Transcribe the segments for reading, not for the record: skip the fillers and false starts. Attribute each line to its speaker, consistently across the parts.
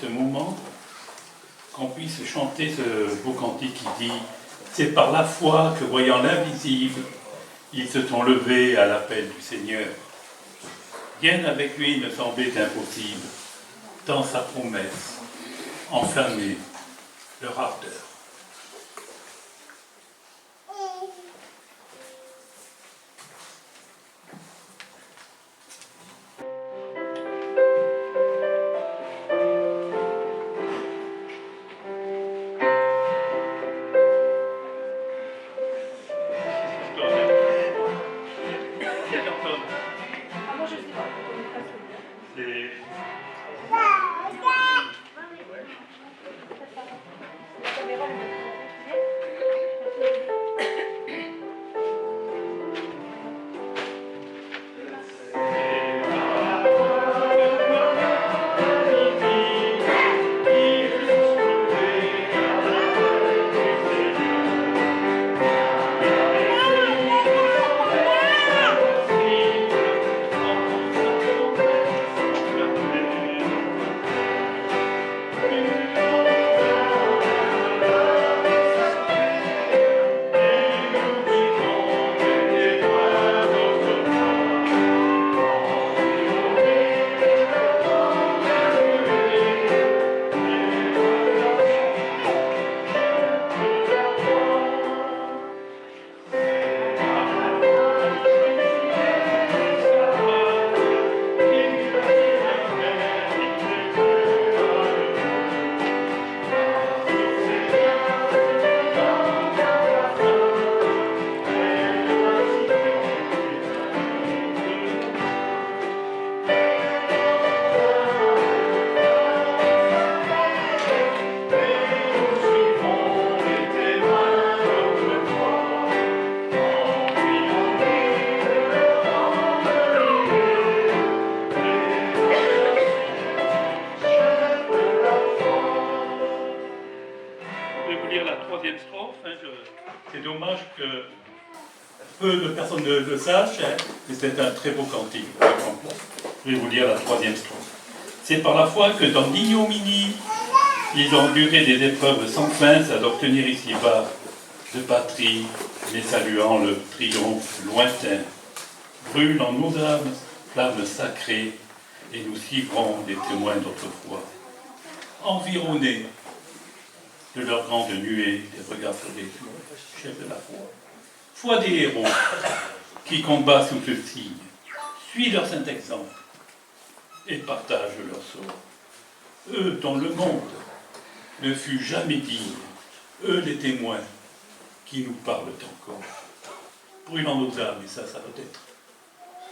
Speaker 1: ce moment, qu'on puisse chanter ce beau cantique qui dit « C'est par la foi que, voyant l'invisible, ils se sont levés à l'appel du Seigneur. Rien avec lui ne semblait impossible, dans sa promesse, enflammait leur ardeur. » C'est dommage que peu de personnes le sachent, mais c'est un très beau cantique. Je vais vous lire la troisième strophe. C'est par la foi que dans l'ignominie, ils ont enduré des épreuves sans fin à d'obtenir ici-bas de patrie, les saluant le triomphe lointain. Brûle en nos âmes, flamme sacrée, et nous suivrons des témoins d'autrefois. Environnés de leur grande nuée, des regards sur les chefs de la foi. Foi des héros qui combattent sous ce signe, suis leur saint exemple et partage leur sort. Eux dont le monde ne fut jamais digne, eux les témoins qui nous parlent encore. Brûlant nos âmes, et ça doit être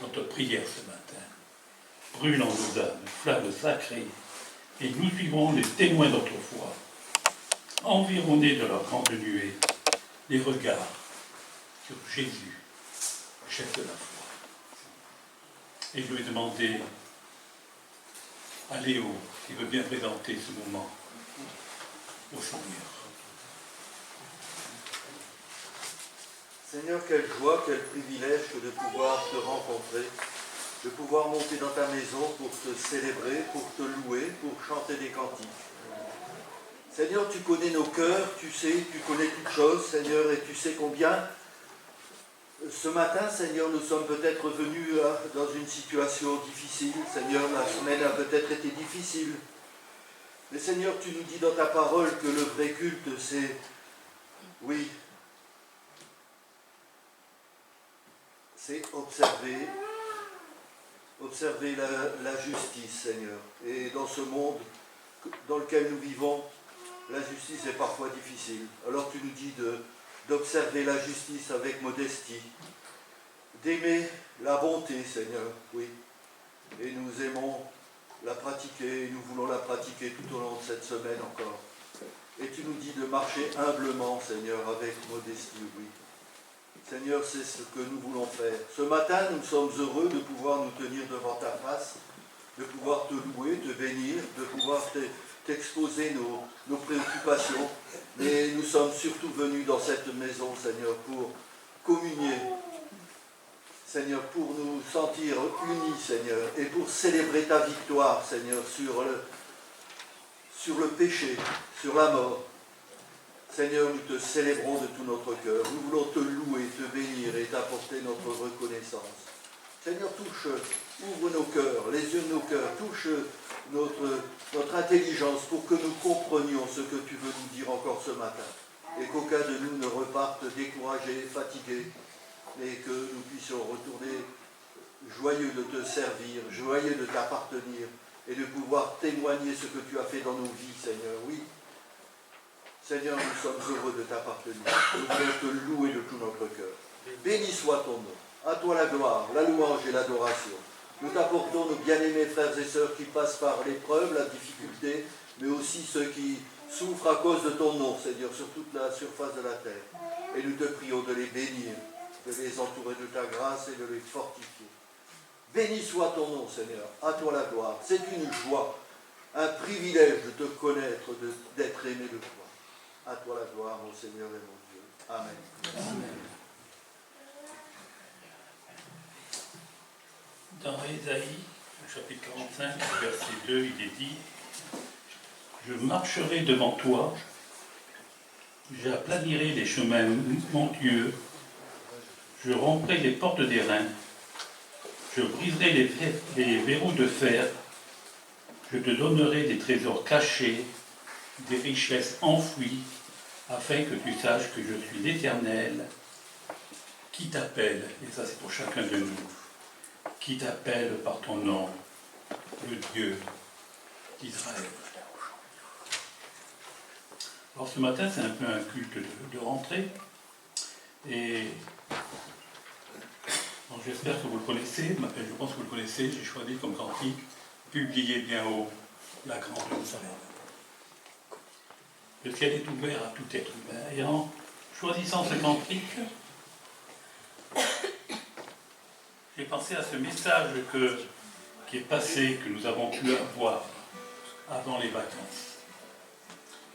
Speaker 1: notre prière ce matin. Brûlant nos âmes, flamme sacrée, et nous suivrons les témoins d'autrefois. Environnés de leur grande nuée, les regards sur Jésus, chef de la foi. Et je vais demander à Léo, qui veut bien présenter ce moment au Seigneur.
Speaker 2: Seigneur, quelle joie, quel privilège que de pouvoir te rencontrer, de pouvoir monter dans ta maison pour te célébrer, pour te louer, pour chanter des cantiques. Seigneur, tu connais nos cœurs, tu sais, tu connais toutes choses, Seigneur, et tu sais combien ce matin, Seigneur, nous sommes peut-être venus dans une situation difficile. Seigneur, la semaine a peut-être été difficile. Mais Seigneur, tu nous dis dans ta parole que le vrai culte, c'est, oui, c'est observer la justice, Seigneur. Et dans ce monde dans lequel nous vivons, la justice est parfois difficile. Alors tu nous dis d'observer la justice avec modestie, d'aimer la bonté, Seigneur, oui. Et nous aimons la pratiquer, et nous voulons la pratiquer tout au long de cette semaine encore. Et tu nous dis de marcher humblement, Seigneur, avec modestie, oui. Seigneur, c'est ce que nous voulons faire. Ce matin, nous sommes heureux de pouvoir nous tenir devant ta face, de pouvoir te louer, te bénir, de pouvoir t'exposer nos préoccupations. Mais nous sommes surtout venus dans cette maison, Seigneur, pour communier, Seigneur, pour nous sentir unis, Seigneur, et pour célébrer ta victoire, Seigneur, sur sur le péché, sur la mort. Seigneur, nous te célébrons de tout notre cœur. Nous voulons te louer, te bénir et t'apporter notre reconnaissance. Seigneur, ouvre nos cœurs, les yeux de nos cœurs, touche notre intelligence pour que nous comprenions ce que tu veux nous dire encore ce matin. Et qu'aucun de nous ne reparte découragé, fatigué, mais que nous puissions retourner joyeux de te servir, joyeux de t'appartenir et de pouvoir témoigner ce que tu as fait dans nos vies, Seigneur. Oui, Seigneur, nous sommes heureux de t'appartenir. Nous voulons te louer de tout notre cœur. Béni soit ton nom. À toi la gloire, la louange et l'adoration. Nous t'apportons nos bien-aimés frères et sœurs qui passent par l'épreuve, la difficulté, mais aussi ceux qui souffrent à cause de ton nom, Seigneur, sur toute la surface de la terre. Et nous te prions de les bénir, de les entourer de ta grâce et de les fortifier. Béni soit ton nom, Seigneur. À toi la gloire. C'est une joie, un privilège de te connaître, d'être aimé de toi. À toi la gloire, mon Seigneur et mon Dieu. Amen.
Speaker 1: Amen. Dans Ésaïe, chapitre 45, verset 2, il est dit « Je marcherai devant toi, j'aplanirai les chemins montueux, je romprai les portes d'airain, je briserai les verrous de fer, je te donnerai des trésors cachés, des richesses enfouies, afin que tu saches que je suis l'Éternel, qui t'appelle, et ça c'est pour chacun de nous, qui t'appelle par ton nom, le Dieu d'Israël. » Alors ce matin, c'est un peu un culte de rentrée, et bon, j'espère que vous le connaissez, je pense que vous le connaissez, j'ai choisi comme cantique « Publiez bien haut la grande Jérusalem ». Le ciel est ouvert à tout être humain, et en choisissant ce cantique, j'ai pensé à ce message qui est passé, que nous avons pu avoir avant les vacances.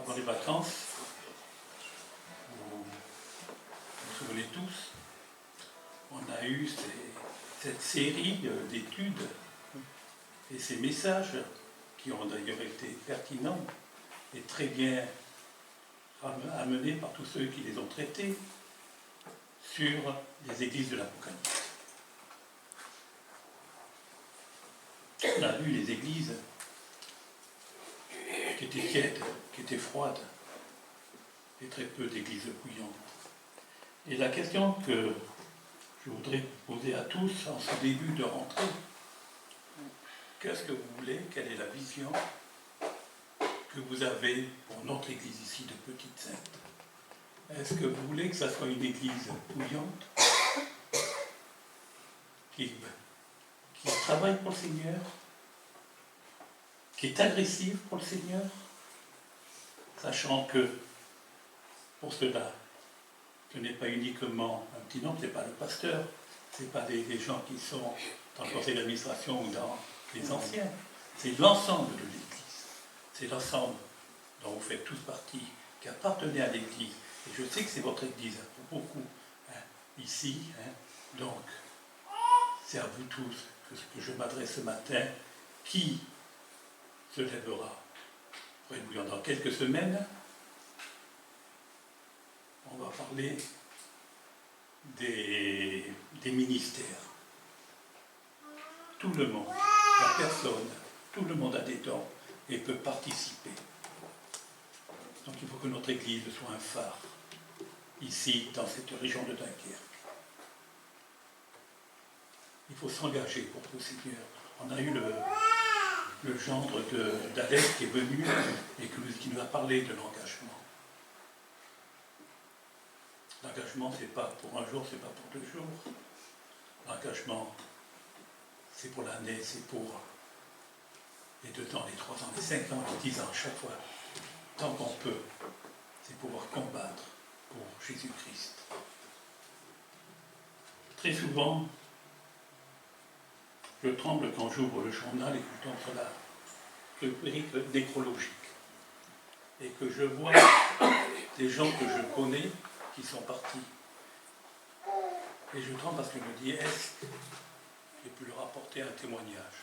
Speaker 1: Avant les vacances, vous vous souvenez tous, on a eu cette série d'études et ces messages qui ont d'ailleurs été pertinents et très bien amenés par tous ceux qui les ont traités sur les églises de l'Apocalypse. On a vu les églises qui étaient tièdes, qui étaient froides, et très peu d'églises bouillantes. Et la question que je voudrais poser à tous en ce début de rentrée, qu'est-ce que vous voulez? Quelle est la vision que vous avez pour notre église ici de Petite Sainte? Est-ce que vous voulez que ça soit une église bouillante qui travaille pour le Seigneur, qui est agressive pour le Seigneur, sachant que pour cela, ce n'est pas uniquement un petit nombre, ce n'est pas le pasteur, ce n'est pas des gens qui sont dans le conseil d'administration ou dans les anciens, c'est l'ensemble de l'Église, c'est l'ensemble dont vous faites tous partie, qui appartenez à l'Église. Et je sais que c'est votre Église pour beaucoup ici, donc c'est à vous tous que je m'adresse ce matin, qui se lèvera. Dans quelques semaines, on va parler des ministères. Tout le monde, la personne, tout le monde a des dons et peut participer. Donc il faut que notre Église soit un phare, ici, dans cette région de Dunkerque. Il faut s'engager pour le Seigneur. On a eu le gendre d'Alex qui est venu et qui nous a parlé de l'engagement. L'engagement, ce n'est pas pour un jour, ce n'est pas pour 2 jours. L'engagement, c'est pour l'année, c'est pour les 2 ans, les 3 ans, les 5 ans, les 10 ans, chaque fois. Tant qu'on peut, c'est pouvoir combattre pour Jésus-Christ. Très souvent, je tremble quand j'ouvre le journal et que je tombe sur la rubrique nécrologique. Et que je vois des gens que je connais qui sont partis. Et je tremble parce que je me dis, est-ce que j'ai pu leur apporter un témoignage?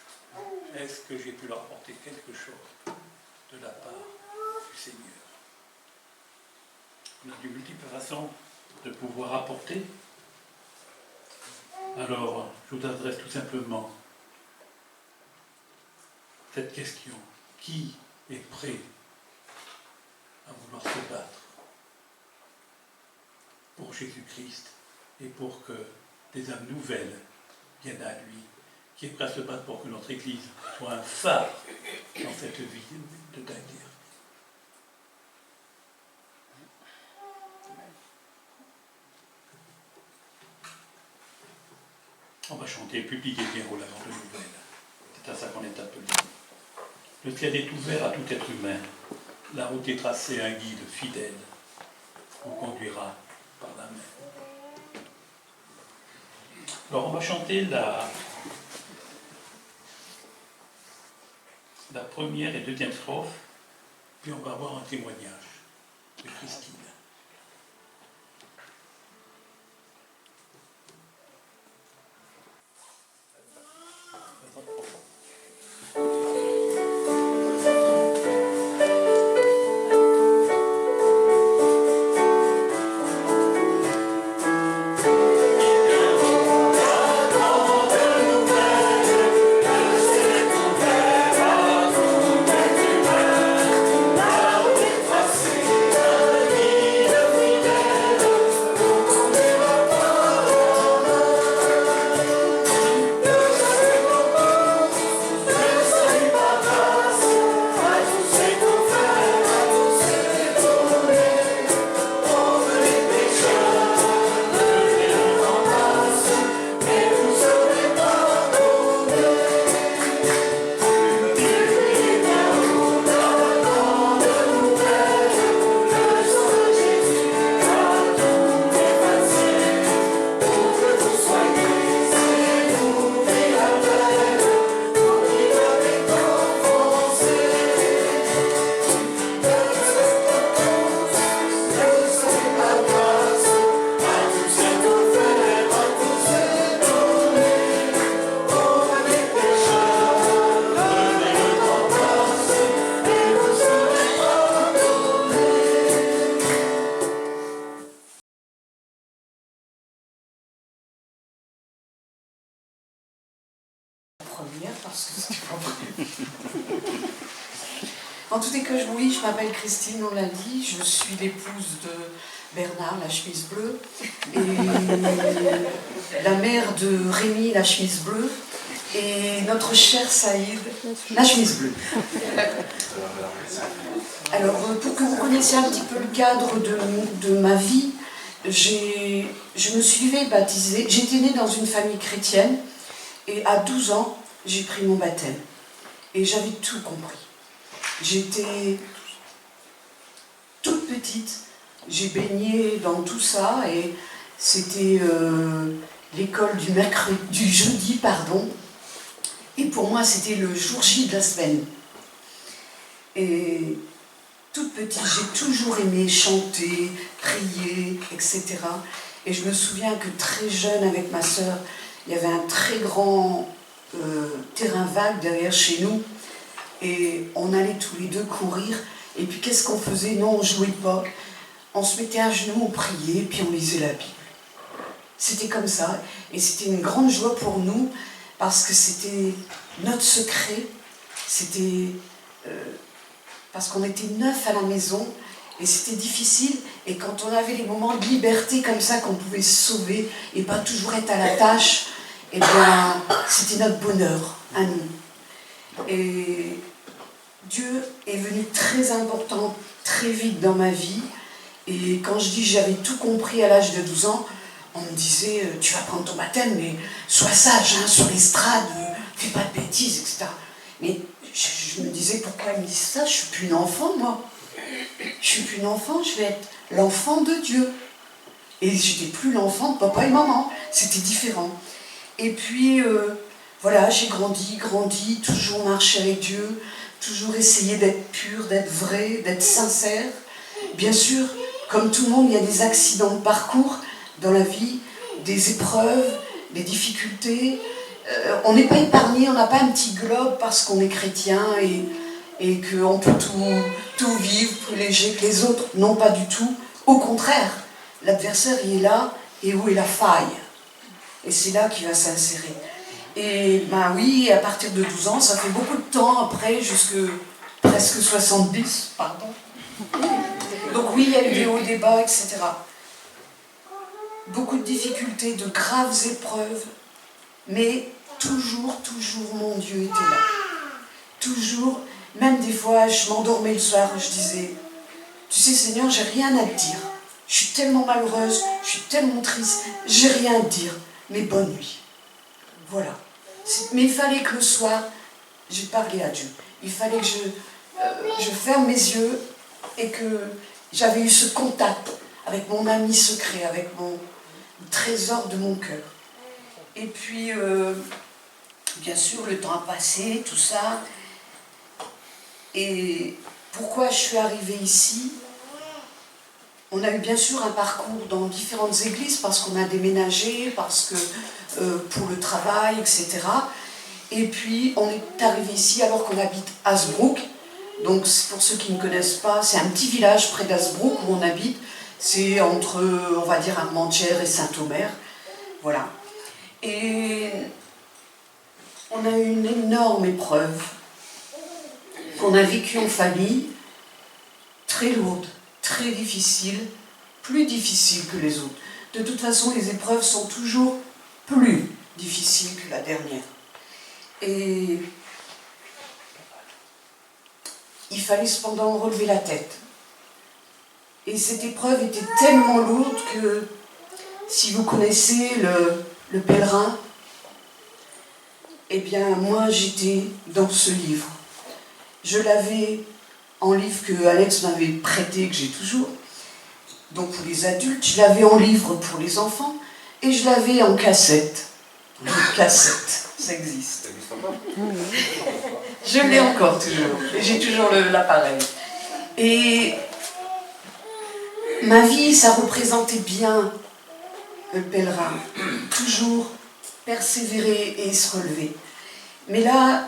Speaker 1: Est-ce que j'ai pu leur apporter quelque chose de la part du Seigneur. On a de multiples façons de pouvoir apporter. Alors, je vous adresse tout simplement cette question. Qui est prêt à vouloir se battre pour Jésus-Christ et pour que des âmes nouvelles viennent à lui, qui est prêt à se battre pour que notre Église soit un phare dans cette vie de Daniel. On va chanter « Publiez bien haut la grande nouvelle ». C'est à ça qu'on est appelé. Le ciel est ouvert à tout être humain. La route est tracée, un guide fidèle vous conduira par la main. Alors on va chanter la première et deuxième strophe, puis on va avoir un témoignage de Christine.
Speaker 3: Parce que c'est pas vrai. En tout cas, je vous lis, je m'appelle Christine, on l'a dit, je suis l'épouse de Bernard, la chemise bleue, et la mère de Rémi, la chemise bleue, et notre cher Saïd, la chemise bleue. Alors, pour que vous connaissiez un petit peu le cadre de ma vie, je me suis fait baptiser, j'étais née dans une famille chrétienne, et à 12 ans, j'ai pris mon baptême. Et j'avais tout compris. J'étais toute petite, j'ai baigné dans tout ça, et c'était l'école du jeudi, pardon. Et pour moi, c'était le jour J de la semaine. Et toute petite, j'ai toujours aimé chanter, prier, etc. Et je me souviens que très jeune, avec ma sœur, il y avait un très grand terrain vague derrière chez nous. Et on allait tous les deux courir. Et puis qu'est-ce qu'on faisait? Non, on ne jouait pas. On se mettait à genoux, on priait, et puis on lisait la Bible. C'était comme ça. Et c'était une grande joie pour nous, parce que c'était notre secret. C'était parce qu'on était neufs à la maison, et c'était difficile. Et quand on avait les moments de liberté comme ça, qu'on pouvait se sauver, et pas toujours être à la tâche, eh bien, c'était notre bonheur à nous. Et Dieu est venu très important, très vite dans ma vie. Et quand je dis j'avais tout compris à l'âge de 12 ans, on me disait tu vas prendre ton baptême, mais sois sage, hein, sur l'estrade, fais pas de bêtises, etc. Mais je me disais pourquoi ils me disent ça? Je suis plus une enfant, moi. Je suis plus une enfant, je vais être l'enfant de Dieu. Et j'étais plus l'enfant de papa et maman. C'était différent. Et puis, voilà, j'ai grandi, toujours marché avec Dieu, toujours essayé d'être pur, d'être vrai, d'être sincère. Bien sûr, comme tout le monde, il y a des accidents de parcours dans la vie, des épreuves, des difficultés. On n'est pas épargné, on n'a pas un petit globe parce qu'on est chrétien et et qu'on peut tout vivre plus léger que les autres. Non, pas du tout. Au contraire, l'adversaire, il est là, et où est la faille? Et c'est là qu'il va s'insérer. Et ben oui, à partir de 12 ans, ça fait beaucoup de temps après, jusque presque 70, pardon. Donc oui, il y a eu des hauts débats, etc. Beaucoup de difficultés, de graves épreuves, mais toujours mon Dieu était là. Toujours, même des fois, je m'endormais le soir, je disais, tu sais Seigneur, j'ai rien à te dire. Je suis tellement malheureuse, je suis tellement triste, j'ai rien à te dire, mais bonne nuit. Voilà. Mais il fallait que le soir, j'ai parlé à Dieu. Il fallait que je ferme mes yeux et que j'avais eu ce contact avec mon ami secret, avec mon trésor de mon cœur. Et puis, bien sûr, le temps a passé, tout ça. Et pourquoi je suis arrivée ici? On a eu bien sûr un parcours dans différentes églises parce qu'on a déménagé, parce que pour le travail, etc. Et puis on est arrivé ici alors qu'on habite Hasbrouck. Donc pour ceux qui ne connaissent pas, c'est un petit village près d'Hasbrouck où on habite. C'est entre, on va dire, Armentières et Saint-Omer. Voilà. Et on a eu une énorme épreuve qu'on a vécue en famille, très lourde, très difficile, plus difficile que les autres. De toute façon, les épreuves sont toujours plus difficiles que la dernière. Et il fallait cependant relever la tête. Et cette épreuve était tellement lourde que, si vous connaissez le pèlerin, eh bien, moi, j'étais dans ce livre. Je l'avais en livre que Alex m'avait prêté, que j'ai toujours. Donc pour les adultes, je l'avais en livre pour les enfants, et je l'avais en cassette. Cassette, ça existe. Je l'ai encore toujours, et j'ai toujours l'appareil. Et ma vie, ça représentait bien le pèlerin. Toujours persévérer et se relever. Mais là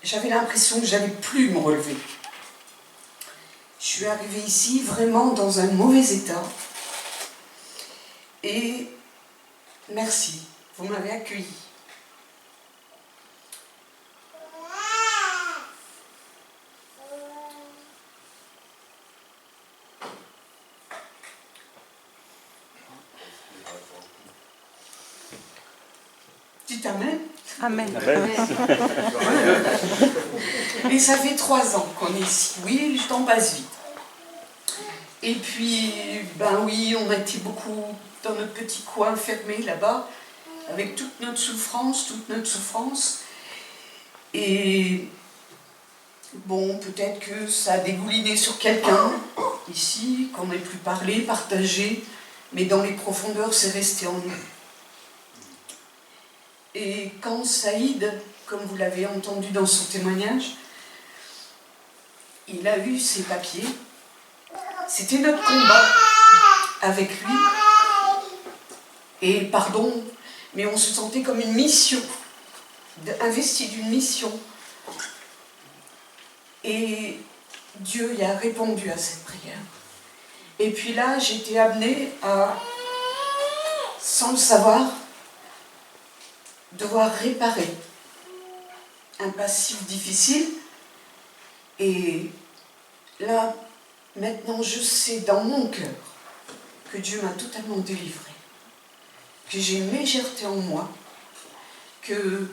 Speaker 3: j'avais l'impression que j'allais plus me relever. Je suis arrivée ici vraiment dans un mauvais état. Et merci, vous m'avez accueilli. Dites Amen.
Speaker 4: Amen.
Speaker 3: Et ça fait 3 ans qu'on est ici. Oui, le temps passe vite. Et puis, ben oui, on a été beaucoup dans notre petit coin fermé là-bas, avec toute notre souffrance. Et bon, peut-être que ça a dégouliné sur quelqu'un, ici, qu'on n'ait plus parlé, partagé, mais dans les profondeurs, c'est resté en nous. Et quand Saïd, comme vous l'avez entendu dans son témoignage, il a eu ses papiers, c'était notre combat avec lui. Et pardon, mais on se sentait comme une mission, investi d'une mission. Et Dieu y a répondu à cette prière. Et puis là, j'ai été amenée à, sans le savoir, devoir réparer un passif difficile. Et là, maintenant, je sais dans mon cœur que Dieu m'a totalement délivrée, que j'ai une légèreté en moi, que,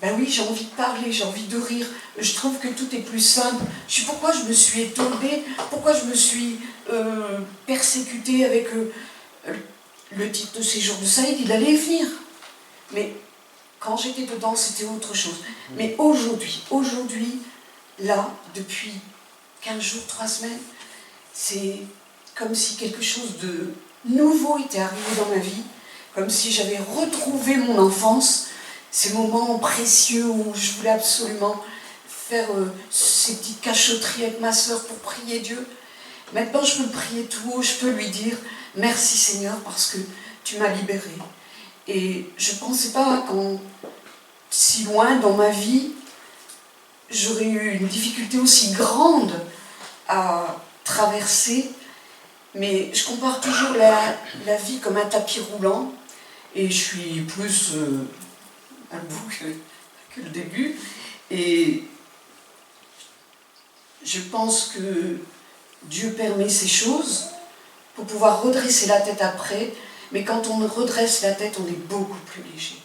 Speaker 3: ben oui, j'ai envie de parler, j'ai envie de rire, je trouve que tout est plus simple. Je sais pourquoi je me suis étonnée, pourquoi je me suis persécutée avec le titre de séjour de Saïd, il allait venir. Mais quand j'étais dedans, c'était autre chose. Mais aujourd'hui, là, depuis 15 jours, 3 semaines, c'est comme si quelque chose de nouveau était arrivé dans ma vie, comme si j'avais retrouvé mon enfance, ces moments précieux où je voulais absolument faire ces petites cachotteries avec ma sœur pour prier Dieu. Maintenant, je peux prier tout haut, je peux lui dire « Merci Seigneur parce que tu m'as libérée ». Et je ne pensais pas, quand si loin dans ma vie, j'aurais eu une difficulté aussi grande à traverser, mais je compare toujours la vie comme un tapis roulant, et je suis plus à bout que le début, et je pense que Dieu permet ces choses pour pouvoir redresser la tête après, mais quand on redresse la tête, on est beaucoup plus léger.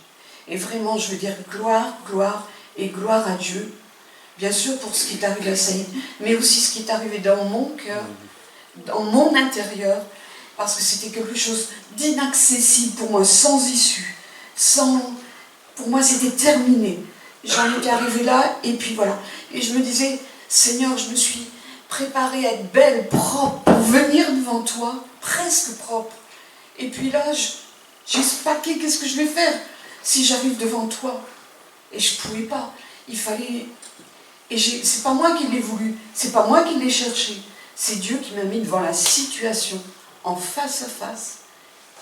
Speaker 3: Et vraiment, je veux dire gloire, gloire et gloire à Dieu, bien sûr pour ce qui est arrivé à Saïd, mais aussi ce qui est arrivé dans mon cœur, dans mon intérieur, parce que c'était quelque chose d'inaccessible pour moi, sans issue, pour moi c'était terminé. J'en étais arrivée là, et puis voilà. Et je me disais, Seigneur, je me suis préparée à être belle, propre, pour venir devant toi, presque propre. Et puis là, j'ai ce paquet, qu'est-ce que je vais faire si j'arrive devant toi? Et je ne pouvais pas. Il fallait... Et c'est pas moi qui l'ai voulu, c'est pas moi qui l'ai cherché. C'est Dieu qui m'a mis devant la situation, en face à face,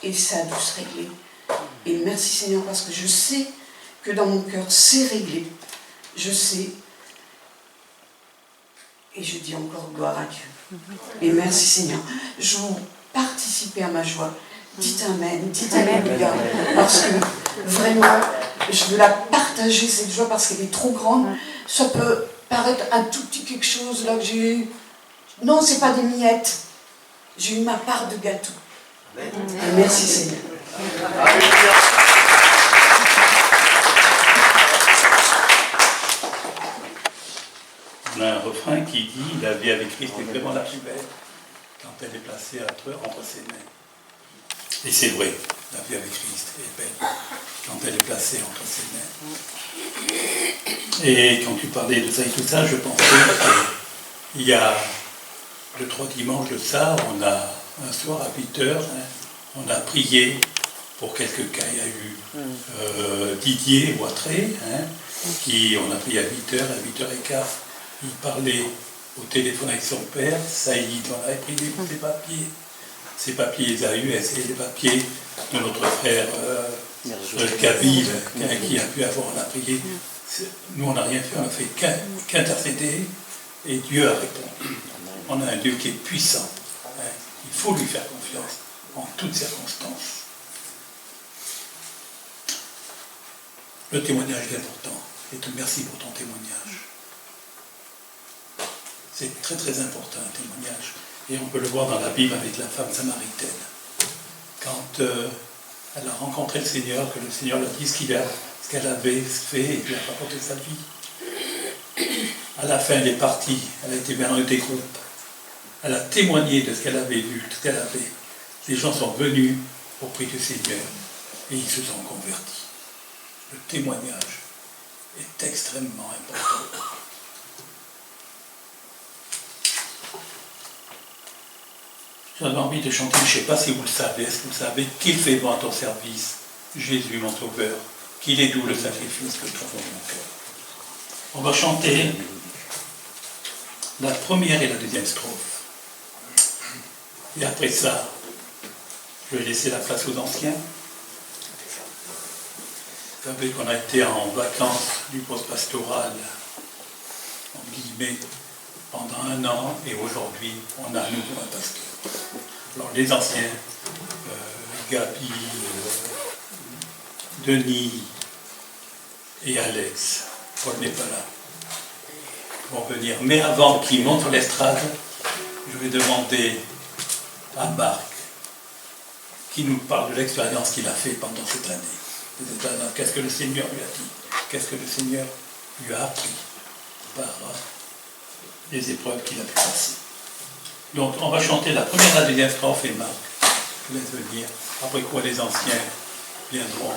Speaker 3: et ça a dû se régler. Et merci Seigneur, parce que je sais que dans mon cœur, c'est réglé. Je sais. Et je dis encore gloire à Dieu. Et merci Seigneur. Je vous participez à ma joie. Dites Amen, dites Alléluia. Parce que vraiment, je veux la partager, cette joie, parce qu'elle est trop grande. Ça peut paraître un tout petit quelque chose là que j'ai eu. Non, c'est pas des miettes. J'ai eu ma part de gâteau. Et merci Seigneur.
Speaker 1: On a un refrain qui dit « La vie avec Christ est vraiment la plus belle quand elle est placée entre ses mains ». Et c'est vrai, la vie avec Christ est belle quand elle est placée entre ses mains. Et quand tu parlais de ça et tout ça, je pensais qu'il y a le 3 dimanches de ça, on a un soir à 8h, on a prié pour quelques cas. Il y a eu Didier Ouattré, on a prié à 8h, à 8h15. Il parlait au téléphone avec son père, Saïd, on avait prié pour ses papiers. Ces papiers, Esaü, c'est les papiers de notre frère Kabyle, qui a pu avoir, on a prié. Nous, on n'a rien fait, on n'a fait qu'intercéder, et Dieu a répondu. On a un Dieu qui est puissant. Il faut lui faire confiance en toutes circonstances. Le témoignage est important, et te merci pour ton témoignage. C'est très très important, un témoignage. Et on peut le voir dans la Bible avec la femme samaritaine. Quand elle a rencontré le Seigneur, que le Seigneur lui a dit ce qu'elle avait fait et lui a rapporté sa vie. À la fin, elle est partie, elle a été dans des groupes. Elle a témoigné de ce qu'elle avait vu, de ce qu'elle avait. Les gens sont venus auprès du Seigneur et ils se sont convertis. Le témoignage est extrêmement important. J'avais envie de chanter, je ne sais pas si vous le savez, est-ce que vous savez qu'il fait bon à ton service, Jésus mon sauveur, qu'il est doux le sacrifice que tu fais dans mon cœur. On va chanter la première et la deuxième strophe. Et après ça, je vais laisser la place aux anciens. Vous savez qu'on a été en vacances du poste pastoral, en guillemets, pendant 1 an, et aujourd'hui, on a à nouveau un pasteur. Alors les anciens, Gabi, Denis et Alex, Paul n'est pas là, vont venir. Mais avant qu'ils montent sur l'estrade, je vais demander à Marc qui nous parle de l'expérience qu'il a fait pendant cette année. Qu'est-ce que le Seigneur lui a dit? Qu'est-ce que le Seigneur lui a appris par les épreuves qu'il a pu passer? Donc on va chanter la première et la deuxième strophe et Marc vous laisse venir. Après quoi les anciens viendront.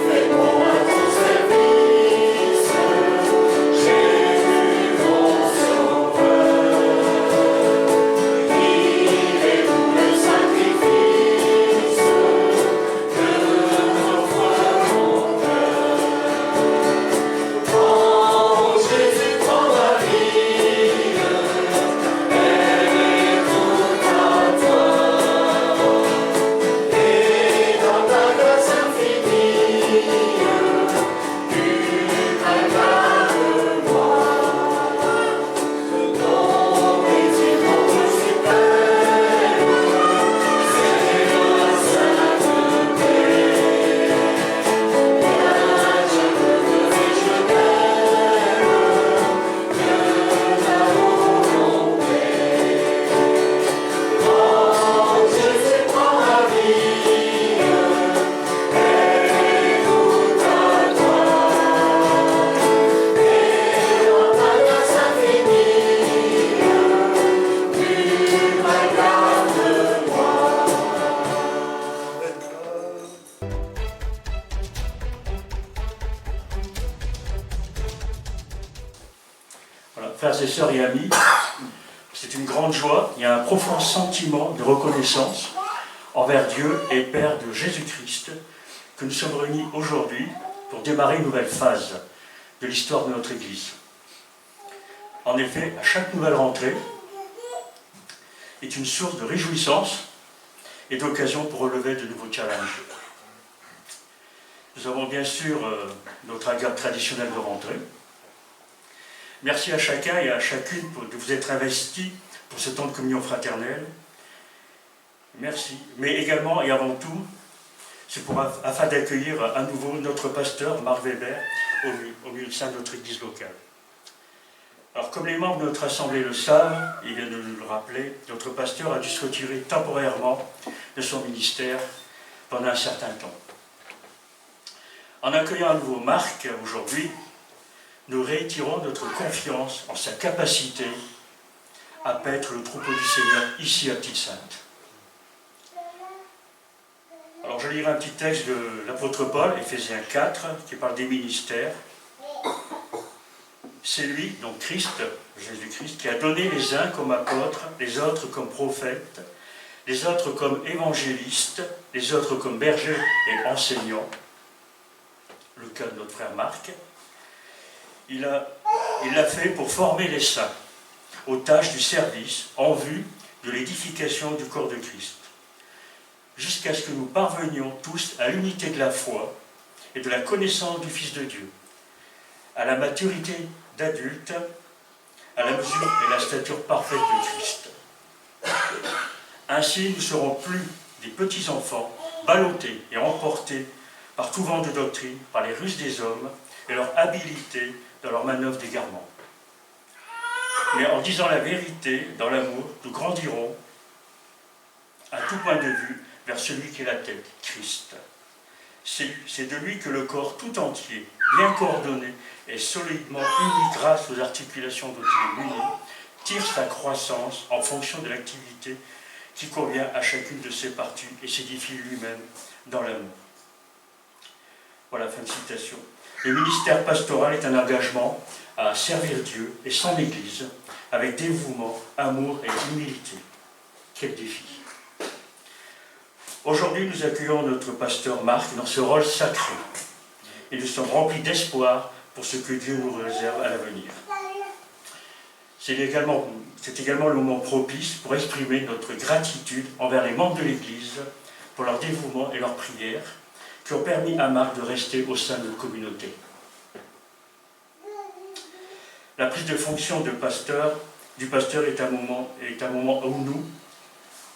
Speaker 4: Fais-moi ton service, Jésus. frères et sœurs et amis, c'est une grande joie, il y a un profond sentiment de reconnaissance envers Dieu et Père de Jésus-Christ que nous sommes réunis aujourd'hui pour démarrer une nouvelle phase de l'histoire de notre Église. En effet, à chaque nouvelle rentrée est une source de réjouissance et d'occasion pour relever de nouveaux challenges. Nous avons bien sûr notre agate traditionnelle de rentrée. Merci à chacun et à chacune de vous être investis pour ce temps de communion fraternelle. Merci. Mais également et avant tout, c'est afin d'accueillir à nouveau notre pasteur, Marc Weber, au milieu de notre église locale. Alors, comme les membres de notre assemblée le savent, il vient de nous le rappeler, notre pasteur a dû se retirer temporairement de son ministère pendant un certain temps. En accueillant à nouveau Marc aujourd'hui, nous réitérons notre confiance en sa capacité à paître le troupeau du Seigneur ici à Petite-Sainte. Alors je lirai un petit texte de l'apôtre Paul, Éphésiens 4, qui parle des ministères. C'est lui, donc Christ, Jésus-Christ, qui a donné les uns comme apôtres, les autres comme prophètes, les autres comme évangélistes, les autres comme bergers et enseignants. Le cas de notre frère Marc. Il l'a fait pour former les saints aux tâches du service en vue de l'édification du corps de Christ, jusqu'à ce que nous parvenions tous à l'unité de la foi et de la connaissance du Fils de Dieu, à la maturité d'adulte, à la mesure et la stature parfaite de Christ. Ainsi, nous ne serons plus des petits enfants, ballottés et emportés par tout vent de doctrine, par les ruses des hommes et leur habileté dans leur manœuvre d'égarement. Mais en disant la vérité, dans l'amour, nous grandirons à tout point de vue vers celui qui est la tête, Christ. C'est de lui que le corps tout entier, bien coordonné et solidement uni grâce aux articulations dont il est muni, tire sa croissance en fonction de l'activité qui convient à chacune de ses parties et s'édifie lui-même dans l'amour. Voilà, fin de citation. Le ministère pastoral est un engagement à servir Dieu et son Église avec dévouement, amour et humilité. Quel défi! Aujourd'hui, nous accueillons notre pasteur Marc dans ce rôle sacré et nous sommes remplis d'espoir pour ce que Dieu nous réserve à l'avenir. C'est également le moment propice pour exprimer notre gratitude envers les membres de l'Église pour leur dévouement et leurs prières qui ont permis à Marc de rester au sein de notre communauté. La prise de fonction du pasteur est un moment où nous,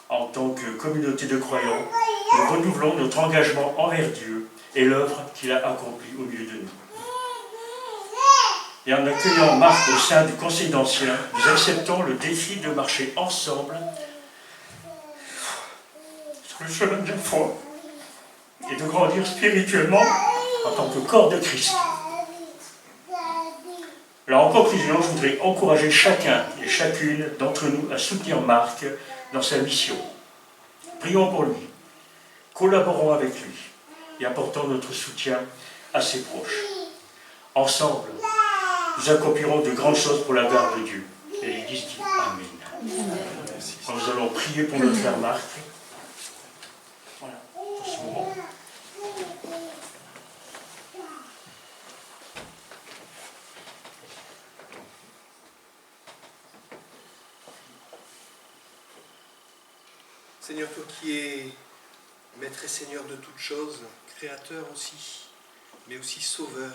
Speaker 4: en tant que communauté de croyants, nous renouvelons notre engagement envers Dieu et l'œuvre qu'il a accomplie au milieu de nous. Et en accueillant Marc au sein du Conseil d'Anciens, nous acceptons le défi de marcher ensemble sur le chemin de la foi et de grandir spirituellement en tant que corps de Christ. Alors en conclusion, je voudrais encourager chacun et chacune d'entre nous à soutenir Marc dans sa mission. Prions pour lui, collaborons avec lui et apportons notre soutien à ses proches. Ensemble, nous accomplirons de grandes choses pour la gloire de Dieu. Et l'Église dit Amen. Nous allons prier pour notre frère Marc. Voilà, pour ce moment.
Speaker 5: Seigneur, toi qui es Maître et Seigneur de toutes choses, Créateur aussi, mais aussi Sauveur,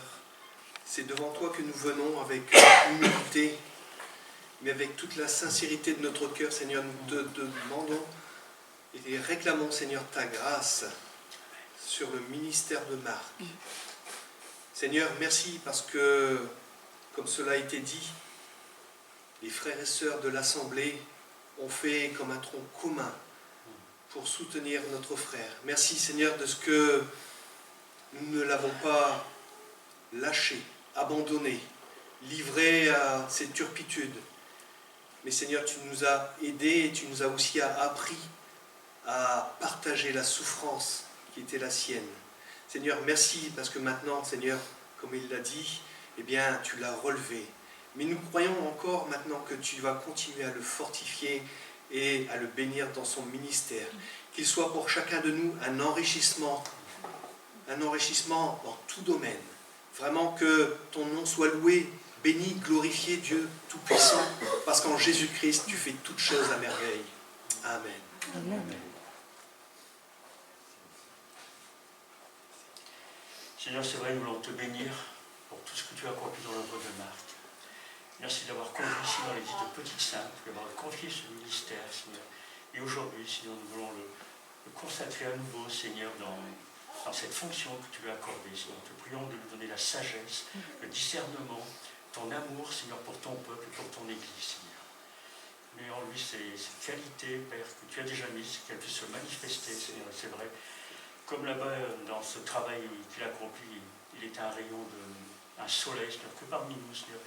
Speaker 5: c'est devant toi que nous venons avec humilité, mais avec toute la sincérité de notre cœur, Seigneur, nous te demandons et réclamons, Seigneur, ta grâce sur le ministère de Marc. Seigneur, merci parce que, comme cela a été dit, les frères et sœurs de l'Assemblée ont fait comme un tronc commun pour soutenir notre frère. Merci Seigneur de ce que nous ne l'avons pas lâché, abandonné, livré à ses turpitudes. Mais Seigneur, tu nous as aidés et tu nous as aussi appris à partager la souffrance qui était la sienne. Seigneur, merci parce que maintenant, Seigneur, comme il l'a dit, eh bien, tu l'as relevé. Mais nous croyons encore maintenant que tu vas continuer à le fortifier et à le bénir dans son ministère. Qu'il soit pour chacun de nous un enrichissement dans tout domaine. Vraiment que ton nom soit loué, béni, glorifié, Dieu Tout-Puissant, parce qu'en Jésus-Christ, tu fais toutes choses à merveille. Amen.
Speaker 4: Amen. Seigneur, c'est vrai, nous voulons te bénir pour tout ce que tu as accompli dans l'œuvre de Marc. Merci d'avoir conduit ici dans l'église de Petite Sainte, d'avoir confié ce ministère, Seigneur. Et aujourd'hui, Seigneur, nous voulons le consacrer à nouveau, Seigneur, dans cette fonction que tu lui as accordée. Seigneur, nous te prions de lui donner la sagesse, le discernement, ton amour, Seigneur, pour ton peuple et pour ton église, Seigneur. Mais en lui, ces qualités, Père, que tu as déjà mises, qu'elles puissent se manifester, Seigneur. Et c'est vrai, comme là-bas, dans ce travail qu'il a accompli, il était un rayon, un soleil, Seigneur, que parmi nous, Seigneur,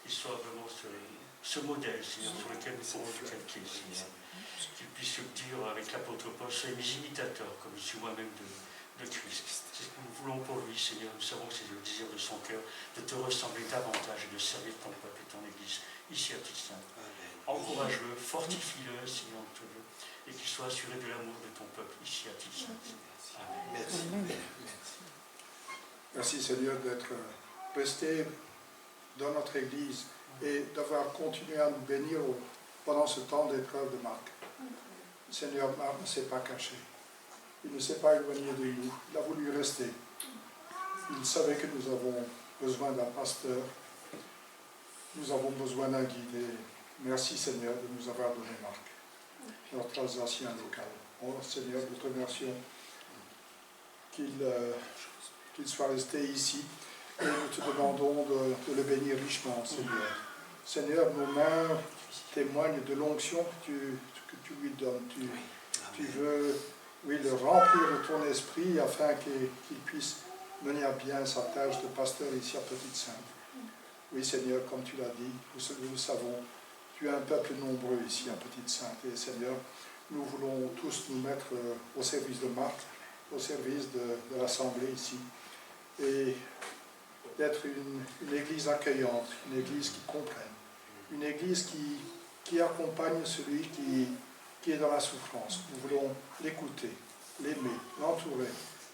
Speaker 4: il soit vraiment ce modèle, Seigneur, sur lequel nous pourrons nous calquer, Seigneur. Qu'il puisse dire avec l'apôtre Paul, soyez mes imitateurs, comme je suis moi-même de Christ. C'est ce que nous voulons pour lui, Seigneur. Nous savons que c'est le désir de son cœur, de te ressembler davantage et de servir ton peuple et ton Église, ici à Petite Sainte. Encourage-le, fortifie-le, Seigneur, on te veut, et qu'il soit assuré de l'amour de ton peuple, ici à Petite Sainte. Amen.
Speaker 5: Merci.
Speaker 6: Merci Seigneur d'être resté dans notre Église et d'avoir continué à nous bénir pendant ce temps d'épreuve de Marc. Seigneur, Marc ne s'est pas caché. Il ne s'est pas éloigné de nous. Il a voulu rester. Il savait que nous avons besoin d'un pasteur. Nous avons besoin d'un guide. Et merci Seigneur de nous avoir donné Marc, notre Alsacien local. Oh Seigneur, nous te remercions qu'il soit resté ici. Et nous te demandons de le bénir richement, Seigneur. Seigneur, nos mains témoignent de l'onction que tu lui donnes. Tu veux, oui, le remplir de ton esprit afin qu'il puisse mener à bien sa tâche de pasteur ici à Petite Sainte. Oui, Seigneur, comme tu l'as dit, nous le savons, tu as un peuple nombreux ici à Petite Sainte. Et Seigneur, nous voulons tous nous mettre au service de Marc, au service de l'Assemblée ici. Et d'être une église accueillante, une église qui comprenne, une église qui accompagne celui qui est dans la souffrance. Nous voulons l'écouter, l'aimer, l'entourer,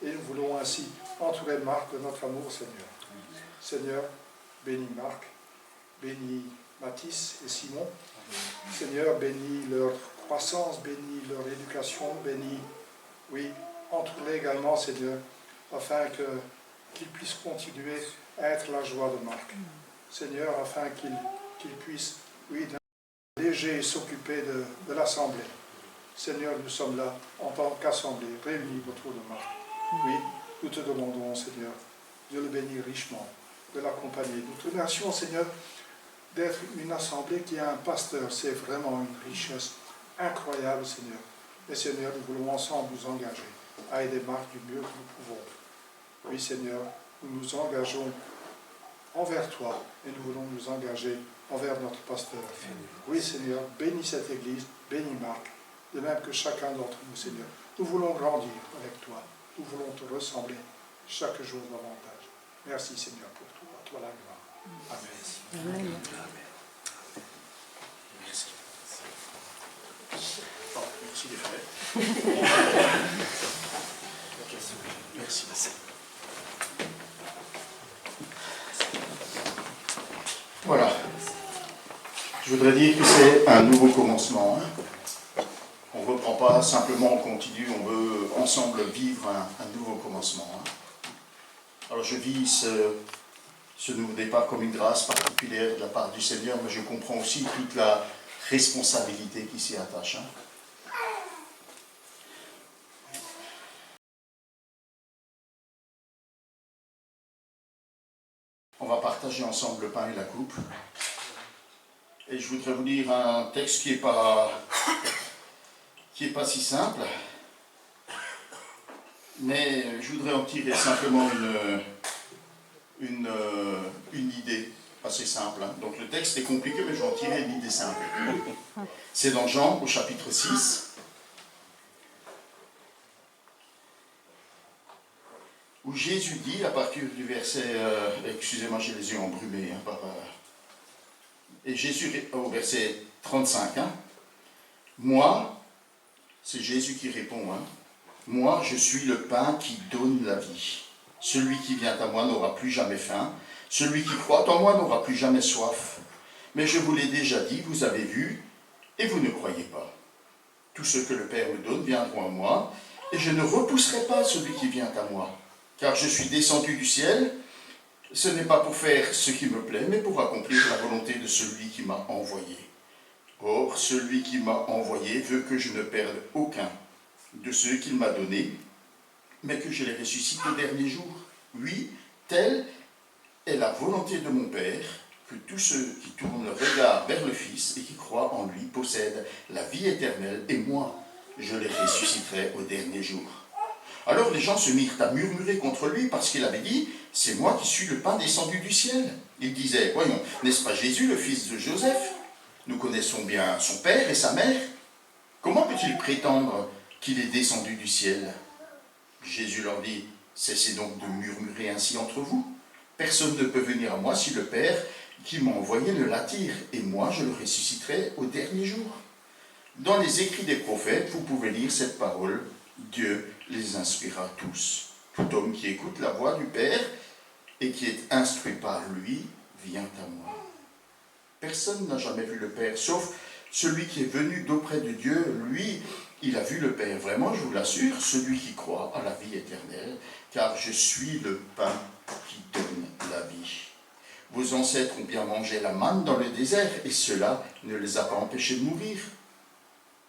Speaker 6: et nous voulons ainsi entourer Marc de notre amour, Seigneur. Seigneur, bénis Marc, bénis Mathis et Simon. Seigneur, bénis leur croissance, bénis leur éducation, bénis, oui, entoure-les également, Seigneur, afin qu'ils puissent continuer à être la joie de Marc. Seigneur, afin qu'il puisse, oui, léger s'occuper de l'Assemblée. Seigneur, nous sommes là en tant qu'Assemblée, réunis autour de Marc. Oui, nous te demandons, Seigneur, de le bénir richement, de l'accompagner. Nous te remercions, Seigneur, d'être une assemblée qui a un pasteur. C'est vraiment une richesse incroyable, Seigneur. Et Seigneur, nous voulons ensemble nous engager à aider Marc du mieux que nous pouvons. Oui, Seigneur, nous nous engageons envers toi et nous voulons nous engager envers notre pasteur. Oui, Seigneur, bénis cette église, bénis Marc, de même que chacun d'entre nous, Seigneur. Nous voulons grandir avec toi. Nous voulons te ressembler chaque jour davantage. Merci, Seigneur, pour tout. À toi la gloire. Amen.
Speaker 7: Amen.
Speaker 6: Merci. Oh, merci les frères. Merci. Voilà. Je voudrais dire que c'est un nouveau commencement. On ne reprend pas simplement, on continue, on veut ensemble vivre un nouveau commencement. Alors je vis ce nouveau départ comme une grâce particulière de la part du Seigneur, mais je comprends aussi toute la responsabilité qui s'y attache. On va partager ensemble le pain et la coupe. Et je voudrais vous lire un texte qui n'est pas si simple, mais je voudrais en tirer simplement une idée assez simple. Donc le texte est compliqué, mais je vais en tirer une idée simple. C'est dans Jean, au chapitre 6. Où Jésus dit, à partir du verset, excusez-moi, j'ai les yeux embrumés
Speaker 7: Et Jésus, au verset 35, moi, c'est Jésus qui répond, moi je suis le pain qui donne la vie. Celui qui vient à moi n'aura plus jamais faim. Celui qui croit en moi n'aura plus jamais soif. Mais je vous l'ai déjà dit, vous avez vu, et vous ne croyez pas. Tous ceux que le Père me donne viendront à moi, et je ne repousserai pas celui qui vient à moi. Car je suis descendu du ciel, ce n'est pas pour faire ce qui me plaît, mais pour accomplir la volonté de celui qui m'a envoyé. Or, celui qui m'a envoyé veut que je ne perde aucun de ceux qu'il m'a donnés, mais que je les ressuscite au dernier jour. Oui, telle est la volonté de mon Père, que tous ceux qui tournent le regard vers le Fils et qui croient en lui possèdent la vie éternelle, et moi, je les ressusciterai au dernier jour. Alors les gens se mirent à murmurer contre lui parce qu'il avait dit « C'est moi qui suis le pain descendu du ciel ». Ils disaient « Voyons, n'est-ce pas Jésus, le fils de Joseph? Nous connaissons bien son père et sa mère. Comment peut-il prétendre qu'il est descendu du ciel ?» Jésus leur dit « Cessez donc de murmurer ainsi entre vous. Personne ne peut venir à moi si le Père qui m'a envoyé ne l'attire, et moi je le ressusciterai au dernier jour. » Dans les écrits des prophètes, vous pouvez lire cette parole. Dieu les inspira tous. Tout homme qui écoute la voix du Père et qui est instruit par lui vient à moi. Personne n'a jamais vu le Père, sauf celui qui est venu d'auprès de Dieu. Lui, il a vu le Père. Vraiment, je vous l'assure, celui qui croit à la vie éternelle, car je suis le pain qui donne la vie. Vos ancêtres ont bien mangé la manne dans le désert, et cela ne les a pas empêchés de mourir.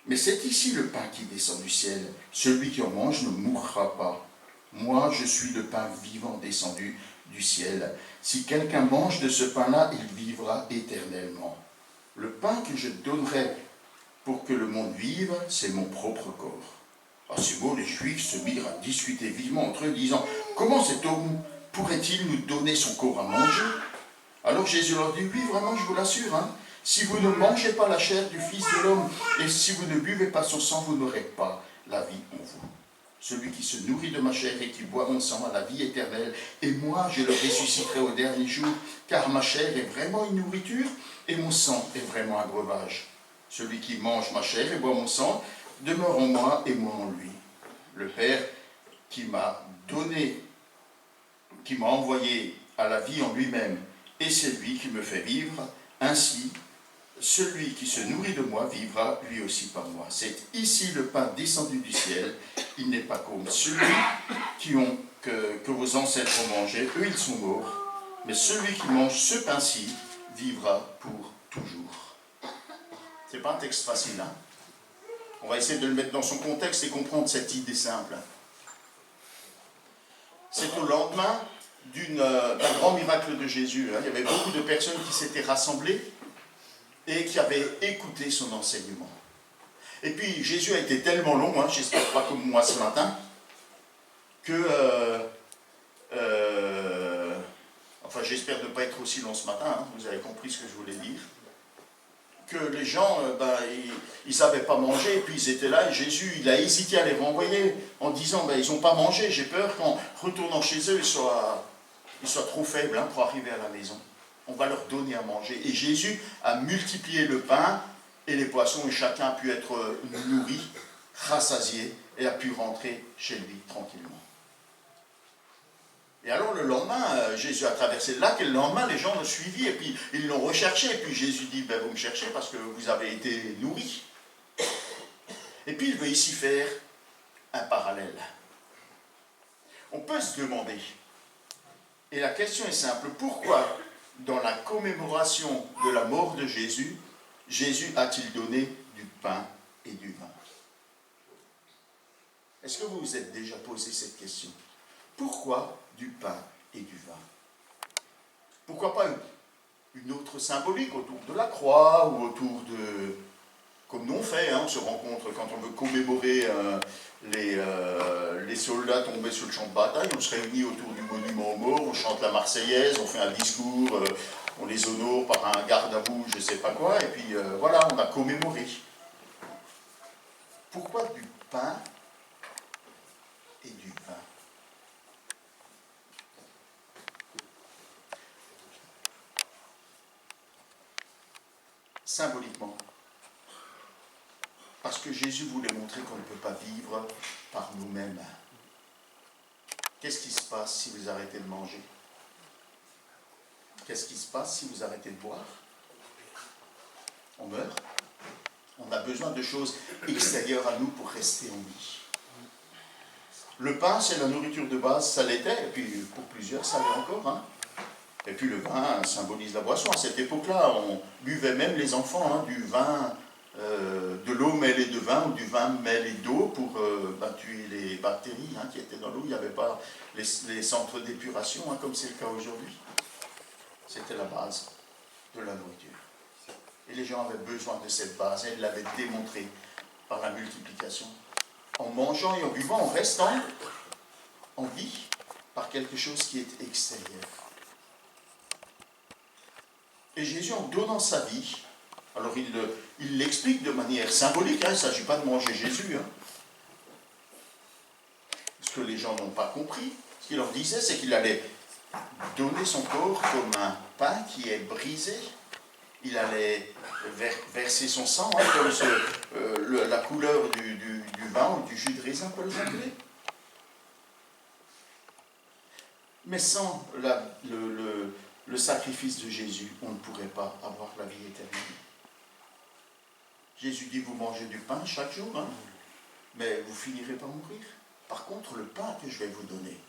Speaker 7: Mais c'est ici le pain qui descend du ciel. Celui qui en mange ne mourra pas. Moi, je suis le pain vivant descendu du ciel. Si quelqu'un mange de ce pain-là, il vivra éternellement. Le pain que je donnerai pour que le monde vive, c'est mon propre corps. À ces mots, les Juifs se mirent à discuter vivement entre eux, disant « Comment cet homme pourrait-il nous donner son corps à manger ?» Alors Jésus leur dit « Oui, vraiment, je vous l'assure, si vous ne mangez pas la chair du Fils de l'homme, et si vous ne buvez pas son sang, vous n'aurez pas la vie en vous. Celui qui se nourrit de ma chair et qui boit mon sang a la vie éternelle, et moi je le ressusciterai au dernier jour, car ma chair est vraiment une nourriture, et mon sang est vraiment un breuvage. Celui qui mange ma chair et boit mon sang demeure en moi et moi en lui. Le Père qui m'a envoyé à la vie en lui-même, et c'est lui qui me fait vivre. Ainsi, celui qui se nourrit de moi vivra lui aussi par moi. C'est ici le pain descendu du ciel. Il n'est pas comme celui que vos ancêtres ont mangé. Eux, ils sont morts. Mais celui qui mange ce pain-ci vivra pour toujours. C'est pas un texte facile, On va essayer de le mettre dans son contexte et comprendre cette idée simple. C'est au lendemain d'un grand miracle de Jésus. Il y avait beaucoup de personnes qui s'étaient rassemblées et qui avaient écouté son enseignement. Et puis Jésus a été tellement long, j'espère pas comme moi ce matin, que enfin j'espère ne pas être aussi long ce matin, vous avez compris ce que je voulais dire, que les gens, ils savaient pas manger, et puis ils étaient là, et Jésus, il a hésité à les renvoyer, en disant, ils n'ont pas mangé, j'ai peur qu'en retournant chez eux, ils soient trop faibles pour arriver à la maison. On va leur donner à manger. Et Jésus a multiplié le pain et les poissons, et chacun a pu être nourri, rassasié, et a pu rentrer chez lui tranquillement. Et alors le lendemain, Jésus a traversé le lac, et le lendemain, les gens l'ont suivi, et puis ils l'ont recherché, et puis Jésus dit, vous me cherchez parce que vous avez été nourris. Et puis il veut ici faire un parallèle. On peut se demander, et la question est simple, pourquoi dans la commémoration de la mort de Jésus, Jésus a-t-il donné du pain et du vin? Est-ce que vous vous êtes déjà posé cette question? Pourquoi du pain et du vin? Pourquoi pas une autre symbolique autour de la croix ou autour de... Comme nous on fait, on se rencontre quand on veut commémorer les soldats tombés sur le champ de bataille, on se réunit autour du monument aux morts, on chante la Marseillaise, on fait un discours, on les honore par un garde à vous, je ne sais pas quoi, et puis voilà, on a commémoré. Pourquoi du pain et du vin? symboliquement. Parce que Jésus voulait montrer qu'on ne peut pas vivre par nous-mêmes. Qu'est-ce qui se passe si vous arrêtez de manger? Qu'est-ce qui se passe si vous arrêtez de boire? On meurt. On a besoin de choses extérieures à nous pour rester en vie. Le pain, c'est la nourriture de base, ça l'était, et puis pour plusieurs, ça l'est encore. Hein. Et puis le vin symbolise la boisson. À cette époque-là, on buvait même les enfants du vin, de l'eau mêlée de vin ou du vin mêlé d'eau pour tuer les bactéries qui étaient dans l'eau. Il n'y avait pas les centres d'épuration comme c'est le cas aujourd'hui. C'était la base de la nourriture. Et les gens avaient besoin de cette base, et ils l'avaient démontré par la multiplication. En mangeant et en buvant, en restant en vie par quelque chose qui est extérieur. Et Jésus, en donnant sa vie, alors il l'explique de manière symbolique, il ne s'agit pas de manger Jésus. Ce que les gens n'ont pas compris, ce qu'il leur disait, c'est qu'il allait donner son corps comme un pain qui est brisé. Il allait verser son sang, comme la couleur du vin ou du jus de raisin peut l'appeler. Mais sans le sacrifice de Jésus, on ne pourrait pas avoir la vie éternelle. Jésus dit, vous mangez du pain chaque jour, mais vous finirez par mourir. Par contre, le pain que je vais vous donner,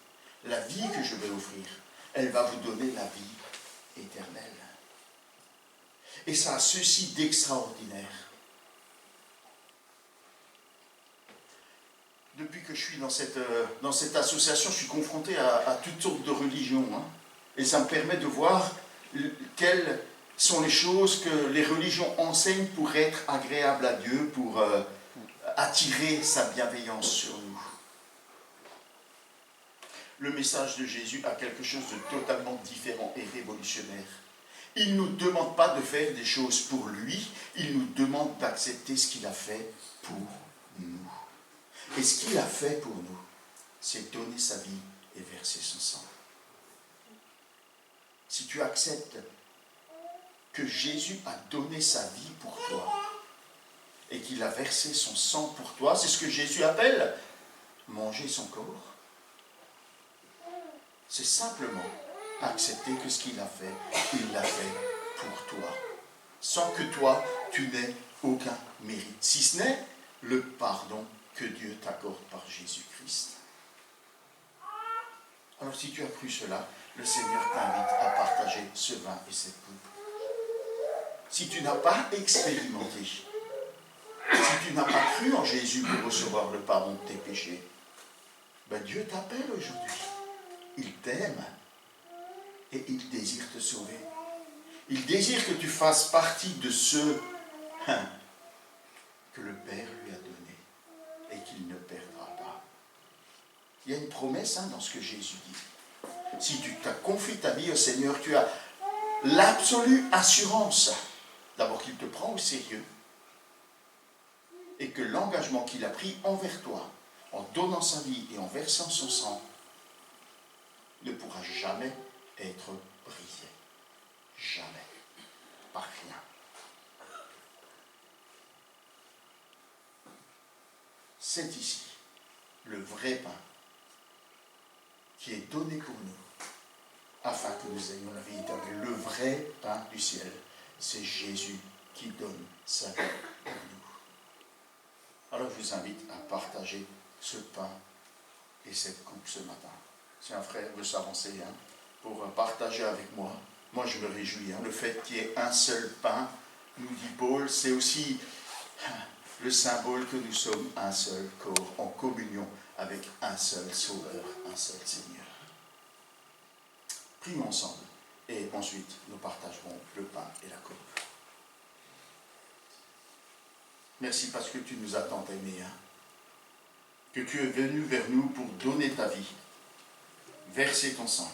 Speaker 7: la vie que je vais offrir, elle va vous donner la vie éternelle. Et ça a ceci d'extraordinaire. Depuis que je suis dans cette association, je suis confronté à toutes sortes de religions. Et ça me permet de voir quelles sont les choses que les religions enseignent pour être agréables à Dieu, pour attirer sa bienveillance sur nous. Le message de Jésus a quelque chose de totalement différent et révolutionnaire. Il ne nous demande pas de faire des choses pour lui, il nous demande d'accepter ce qu'il a fait pour nous. Et ce qu'il a fait pour nous, c'est donner sa vie et verser son sang. Si tu acceptes que Jésus a donné sa vie pour toi et qu'il a versé son sang pour toi, c'est ce que Jésus appelle manger son corps. C'est simplement accepter que ce qu'il a fait, il l'a fait pour toi, sans que toi, tu n'aies aucun mérite, si ce n'est le pardon que Dieu t'accorde par Jésus-Christ. Alors si tu as cru cela, le Seigneur t'invite à partager ce vin et cette coupe. Si tu n'as pas expérimenté, si tu n'as pas cru en Jésus pour recevoir le pardon de tes péchés, Dieu t'appelle aujourd'hui. Il t'aime et il désire te sauver. Il désire que tu fasses partie de ceux que le Père lui a donné et qu'il ne perdra pas. Il y a une promesse dans ce que Jésus dit. Si tu confies ta vie au Seigneur, tu as l'absolue assurance, d'abord qu'il te prend au sérieux et que l'engagement qu'il a pris envers toi, en donnant sa vie et en versant son sang, ne pourra jamais être brisé. Jamais. Par rien. C'est ici le vrai pain qui est donné pour nous, afin que nous ayons la vie éternelle. Le vrai pain du ciel, c'est Jésus qui donne sa vie pour nous. Alors je vous invite à partager ce pain et cette coupe ce matin. Si un frère veut s'avancer pour partager avec moi, moi je me réjouis. Le fait qu'il y ait un seul pain, nous dit Paul, c'est aussi le symbole que nous sommes un seul corps, en communion avec un seul Sauveur, un seul Seigneur. Prions ensemble et ensuite nous partagerons le pain et la coupe. Merci parce que tu nous as tant aimés, que tu es venu vers nous pour donner ta vie, verser ton sang,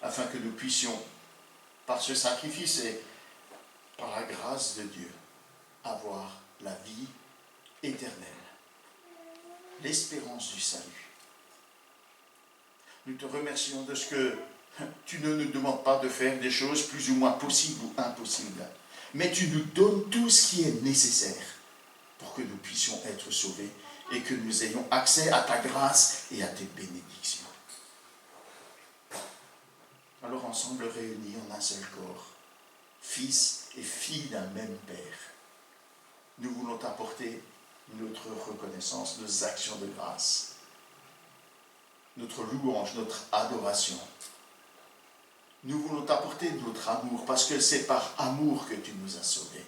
Speaker 7: afin que nous puissions, par ce sacrifice et par la grâce de Dieu, avoir la vie éternelle, l'espérance du salut. Nous te remercions de ce que tu ne nous demandes pas de faire des choses plus ou moins possibles ou impossibles, mais tu nous donnes tout ce qui est nécessaire pour que nous puissions être sauvés et que nous ayons accès à ta grâce et à tes bénédictions. Alors ensemble réunis en un seul corps, fils et filles d'un même Père, nous voulons t'apporter notre reconnaissance, nos actions de grâce, notre louange, notre adoration. Nous voulons t'apporter notre amour, parce que c'est par amour que tu nous as sauvés.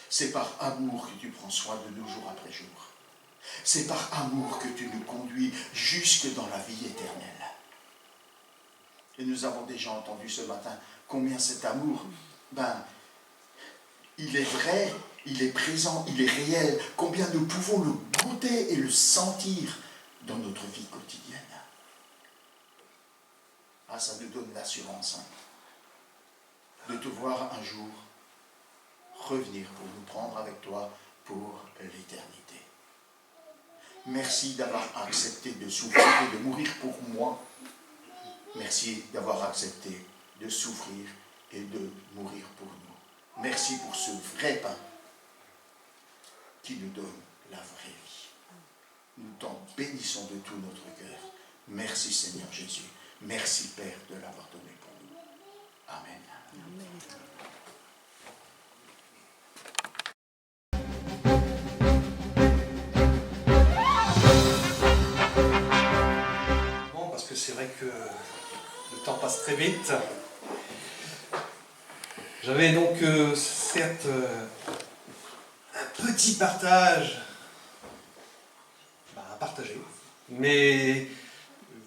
Speaker 7: C'est par amour que tu prends soin de nous jour après jour. C'est par amour que tu nous conduis jusque dans la vie éternelle. Et nous avons déjà entendu ce matin combien cet amour, il est vrai, il est présent, il est réel, combien nous pouvons le goûter et le sentir dans notre vie quotidienne. Ah, ça nous donne l'assurance de te voir un jour revenir pour nous prendre avec toi pour l'éternité. Merci d'avoir accepté de souffrir et de mourir pour moi. Merci d'avoir accepté de souffrir et de mourir pour nous. Merci pour ce vrai pain qui nous donne la vraie vie. Nous t'en bénissons de tout notre cœur. Merci Seigneur Jésus. Merci Père de l'avoir donné pour nous. Amen. Amen.
Speaker 5: Parce que c'est vrai que le temps passe très vite. J'avais donc certes un petit partage à partager, mais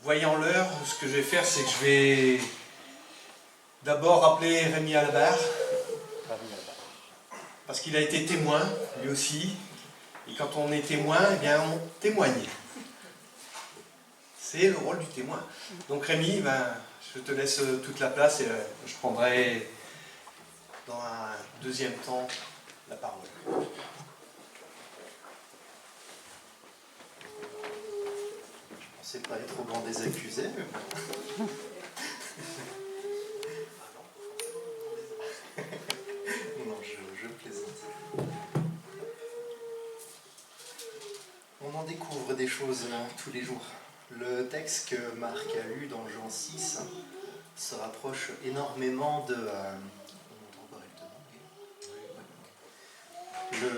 Speaker 5: voyant l'heure, ce que je vais faire, c'est que je vais d'abord rappeler Rémi Alabert, parce qu'il a été témoin, lui aussi, et quand on est témoin, eh bien on témoigne. C'est le rôle du témoin. Donc Rémi, je te laisse toute la place et je prendrai dans un deuxième temps la parole.
Speaker 8: Je ne pensais pas être au banc des accusés, mais bon. Non, je plaisante. On en découvre des choses tous les jours. Le texte que Marc a lu dans Jean 6 se rapproche énormément de... on entend correctement.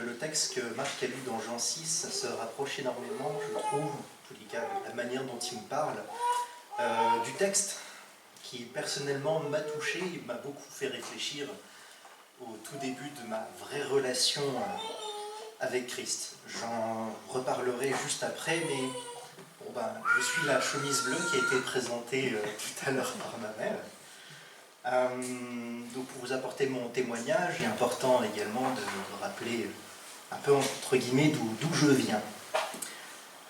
Speaker 8: Le texte que Marc a lu dans Jean 6 se rapproche énormément, je trouve, en tous les cas, la manière dont il me parle, du texte qui personnellement m'a touché et m'a beaucoup fait réfléchir au tout début de ma vraie relation avec Christ. J'en reparlerai juste après, mais je suis la chemise bleue qui a été présentée tout à l'heure par ma mère. Donc pour vous apporter mon témoignage, il est important également de rappeler un peu entre guillemets d'où je viens.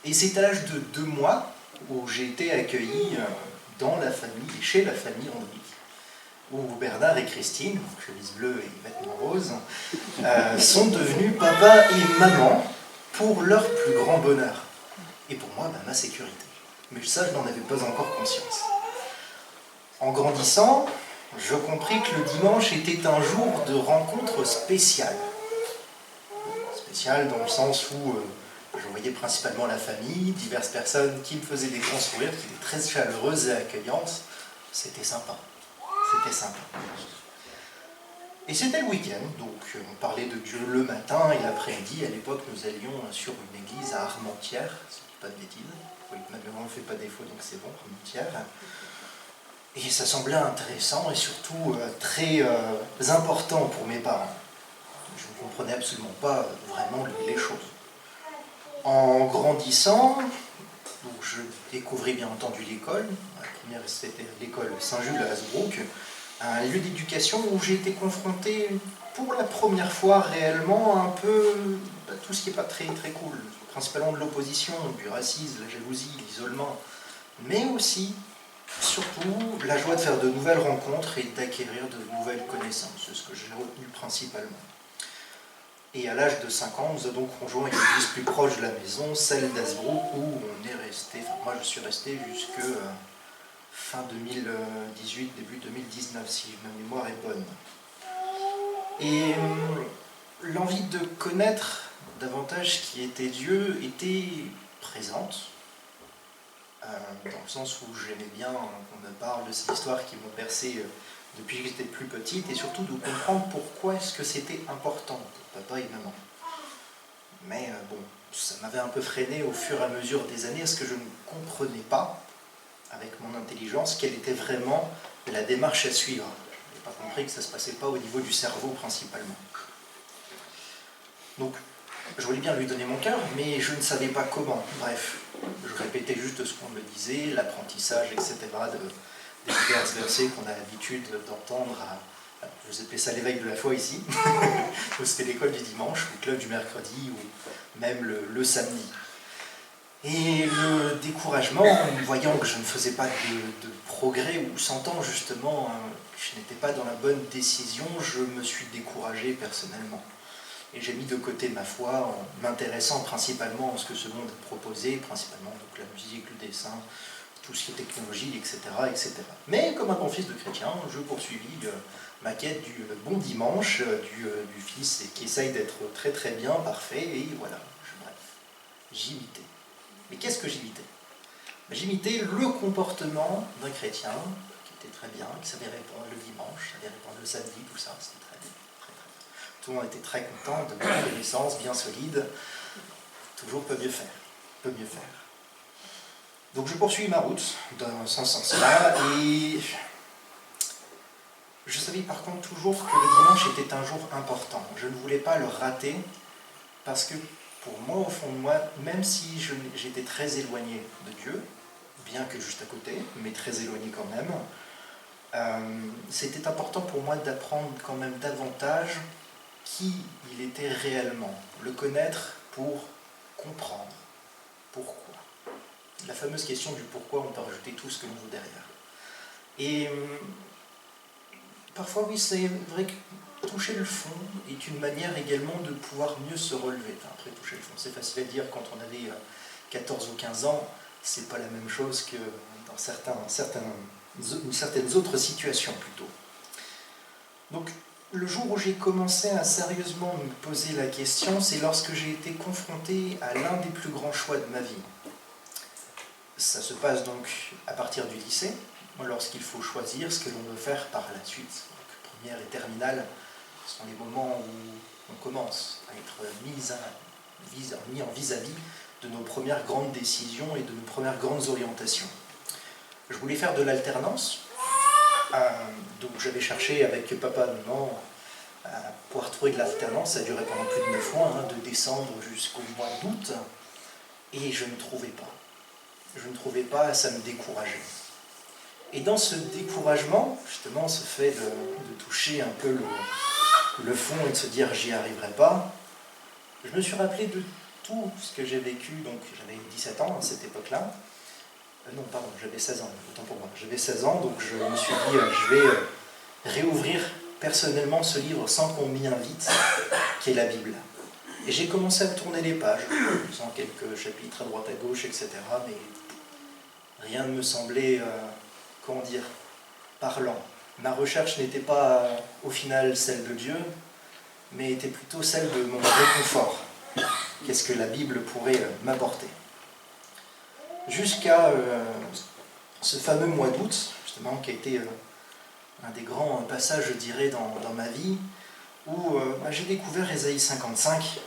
Speaker 8: Et c'est à l'âge de 2 mois où j'ai été accueilli dans la famille, chez la famille Andry, où Bernard et Christine, chemise bleue et vêtements roses, sont devenus papa et maman pour leur plus grand bonheur. Et pour moi, ma sécurité. Mais ça, je n'en avais pas encore conscience. En grandissant, je compris que le dimanche était un jour de rencontre spéciale. Spéciale dans le sens où je voyais principalement la famille, diverses personnes qui me faisaient des grands sourires, qui étaient très chaleureuses et accueillantes. C'était sympa. C'était sympa. Et c'était le week-end, donc on parlait de Dieu le matin et l'après-midi. À l'époque, nous allions sur une église à Armentières, si je ne dis pas de bêtises. Oui, ma mémoire ne fait pas défaut, donc c'est bon, Armentières. Et ça semblait intéressant et surtout très important pour mes parents. Je ne comprenais absolument pas vraiment les choses. En grandissant, donc je découvrais bien entendu l'école. La première, c'était l'école Saint-Jules à Hasbrook, un lieu d'éducation où j'ai été confronté pour la première fois réellement un peu à tout ce qui n'est pas très, très cool. Principalement de l'opposition, du racisme, la jalousie, l'isolement, mais aussi, surtout, la joie de faire de nouvelles rencontres et d'acquérir de nouvelles connaissances. C'est ce que j'ai retenu principalement. Et à l'âge de 5 ans, nous avons donc rejoint une église plus proche de la maison, celle d'Hasbrook, où on est resté, moi je suis resté jusque fin 2018, début 2019, si ma mémoire est bonne. Et l'envie de connaître davantage qui était Dieu était présente, dans le sens où j'aimais bien qu'on me parle de ces histoires qui m'ont bercé depuis que j'étais plus petite, et surtout de comprendre pourquoi est-ce que c'était important pour papa et maman. Mais bon, ça m'avait un peu freiné au fur et à mesure des années, parce que je ne comprenais pas, avec mon intelligence, quelle était vraiment la démarche à suivre. Je n'avais pas compris que ça ne se passait pas au niveau du cerveau principalement. Donc, je voulais bien lui donner mon cœur, mais je ne savais pas comment. Bref, je répétais juste ce qu'on me disait, l'apprentissage, etc., des divers versets qu'on a l'habitude d'entendre je vous appelais ça l'éveil de la foi ici. C'était l'école du dimanche, le club du mercredi, ou même le samedi. Et le découragement, voyant que je ne faisais pas de progrès, ou sentant justement que je n'étais pas dans la bonne décision, je me suis découragé personnellement. Et j'ai mis de côté ma foi en m'intéressant principalement à ce que ce monde proposait, principalement donc la musique, le dessin, tout ce qui est technologie, etc., etc. Mais comme un bon fils de chrétien, je poursuivis ma quête du bon dimanche, du fils qui essaye d'être très très bien, parfait, et voilà, bref, j'imitais. Mais qu'est-ce que j'imitais? J'imitais le comportement d'un chrétien qui était très bien, qui savait répondre le dimanche, savait répondre le samedi, tout ça, c'était très bien. Tout le monde était très content de ma connaissance bien solide. Toujours peut mieux faire. Peut mieux faire. Donc je poursuis ma route dans ce sens-là et je savais par contre toujours que le dimanche était un jour important. Je ne voulais pas le rater parce que pour moi, au fond de moi, même si j'étais très éloigné de Dieu, bien que juste à côté, mais très éloigné quand même, c'était important pour moi d'apprendre quand même davantage qui il était réellement, le connaître pour comprendre pourquoi. La fameuse question du pourquoi, on peut rajouter tout ce que l'on veut derrière. Et parfois, oui, c'est vrai que toucher le fond est une manière également de pouvoir mieux se relever. Enfin, après, toucher le fond, c'est facile à dire quand on avait 14 ou 15 ans, c'est pas la même chose que dans certaines autres situations plutôt. Donc, le jour où j'ai commencé à sérieusement me poser la question, c'est lorsque j'ai été confronté à l'un des plus grands choix de ma vie. Ça se passe donc à partir du lycée, lorsqu'il faut choisir ce que l'on veut faire par la suite. Donc, première et terminale sont les moments où on commence à être mis en vis-à-vis de nos premières grandes décisions et de nos premières grandes orientations. Je voulais faire de l'alternance. Donc j'avais cherché avec papa et maman à pouvoir trouver de l'alternance. Ça a duré pendant plus de 9 mois, de décembre jusqu'au mois d'août, et je ne trouvais pas. Je ne trouvais pas, ça me décourageait. Et dans ce découragement, justement, ce fait de toucher un peu le fond et de se dire j'y arriverai pas, je me suis rappelé de tout ce que j'ai vécu. Donc j'avais 17 ans à cette époque-là. Non, pardon, j'avais 16 ans, autant pour moi. J'avais 16 ans, donc je me suis dit, je vais réouvrir personnellement ce livre sans qu'on m'y invite, qui est la Bible. Et j'ai commencé à tourner les pages, en faisant quelques chapitres à droite à gauche, etc. Mais rien ne me semblait, parlant. Ma recherche n'était pas, au final, celle de Dieu, mais était plutôt celle de mon réconfort. Qu'est-ce que la Bible pourrait m'apporter ? Jusqu'à ce fameux mois d'août, justement, qui a été un des grands passages, je dirais, dans ma vie, où j'ai découvert Ésaïe 55,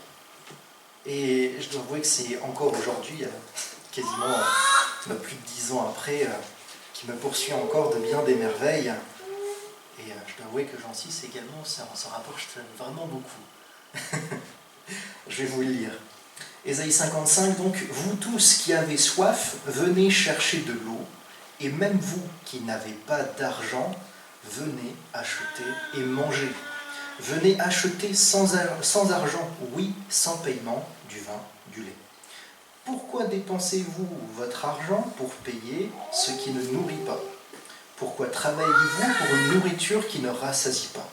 Speaker 8: et je dois avouer que c'est encore aujourd'hui, quasiment plus de 10 ans après, qui me poursuit encore de bien des merveilles, et je dois avouer que Jean-Cis également s'en rapproche vraiment beaucoup. Je vais vous le lire. Ésaïe 55, donc, vous tous qui avez soif, venez chercher de l'eau, et même vous qui n'avez pas d'argent, venez acheter et manger. Venez acheter sans argent, oui, sans paiement, du vin, du lait. Pourquoi dépensez-vous votre argent pour payer ce qui ne nourrit pas? Pourquoi travaillez-vous pour une nourriture qui ne rassasie pas?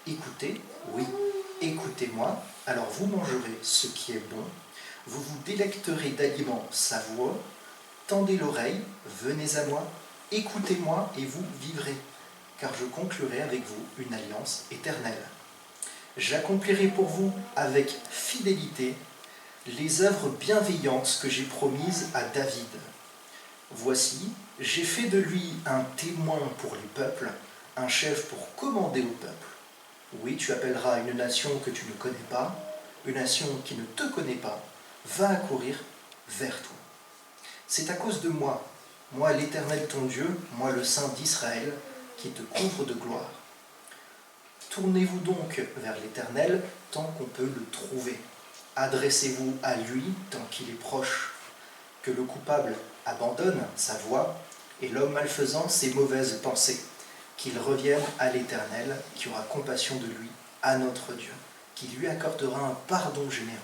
Speaker 8: Écoutez, oui, écoutez-moi, alors vous mangerez ce qui est bon, vous vous délecterez d'aliments savoureux, tendez l'oreille, venez à moi, écoutez-moi et vous vivrez, car je conclurai avec vous une alliance éternelle. j'accomplirai pour vous avec fidélité les œuvres bienveillantes que j'ai promises à David. Voici, j'ai fait de lui un témoin pour les peuples, un chef pour commander au peuple. Oui, tu appelleras une nation que tu ne connais pas, une nation qui ne te connaît pas, va accourir vers toi. C'est à cause de moi, moi l'Éternel ton Dieu, moi le Saint d'Israël, qui te couvre de gloire. Tournez-vous donc vers l'Éternel tant qu'on peut le trouver. Adressez-vous à lui tant qu'il est proche. Que le coupable abandonne sa voie et l'homme malfaisant ses mauvaises pensées. Qu'il revienne à l'Éternel qui aura compassion de lui, à notre Dieu, qui lui accordera un pardon généreux.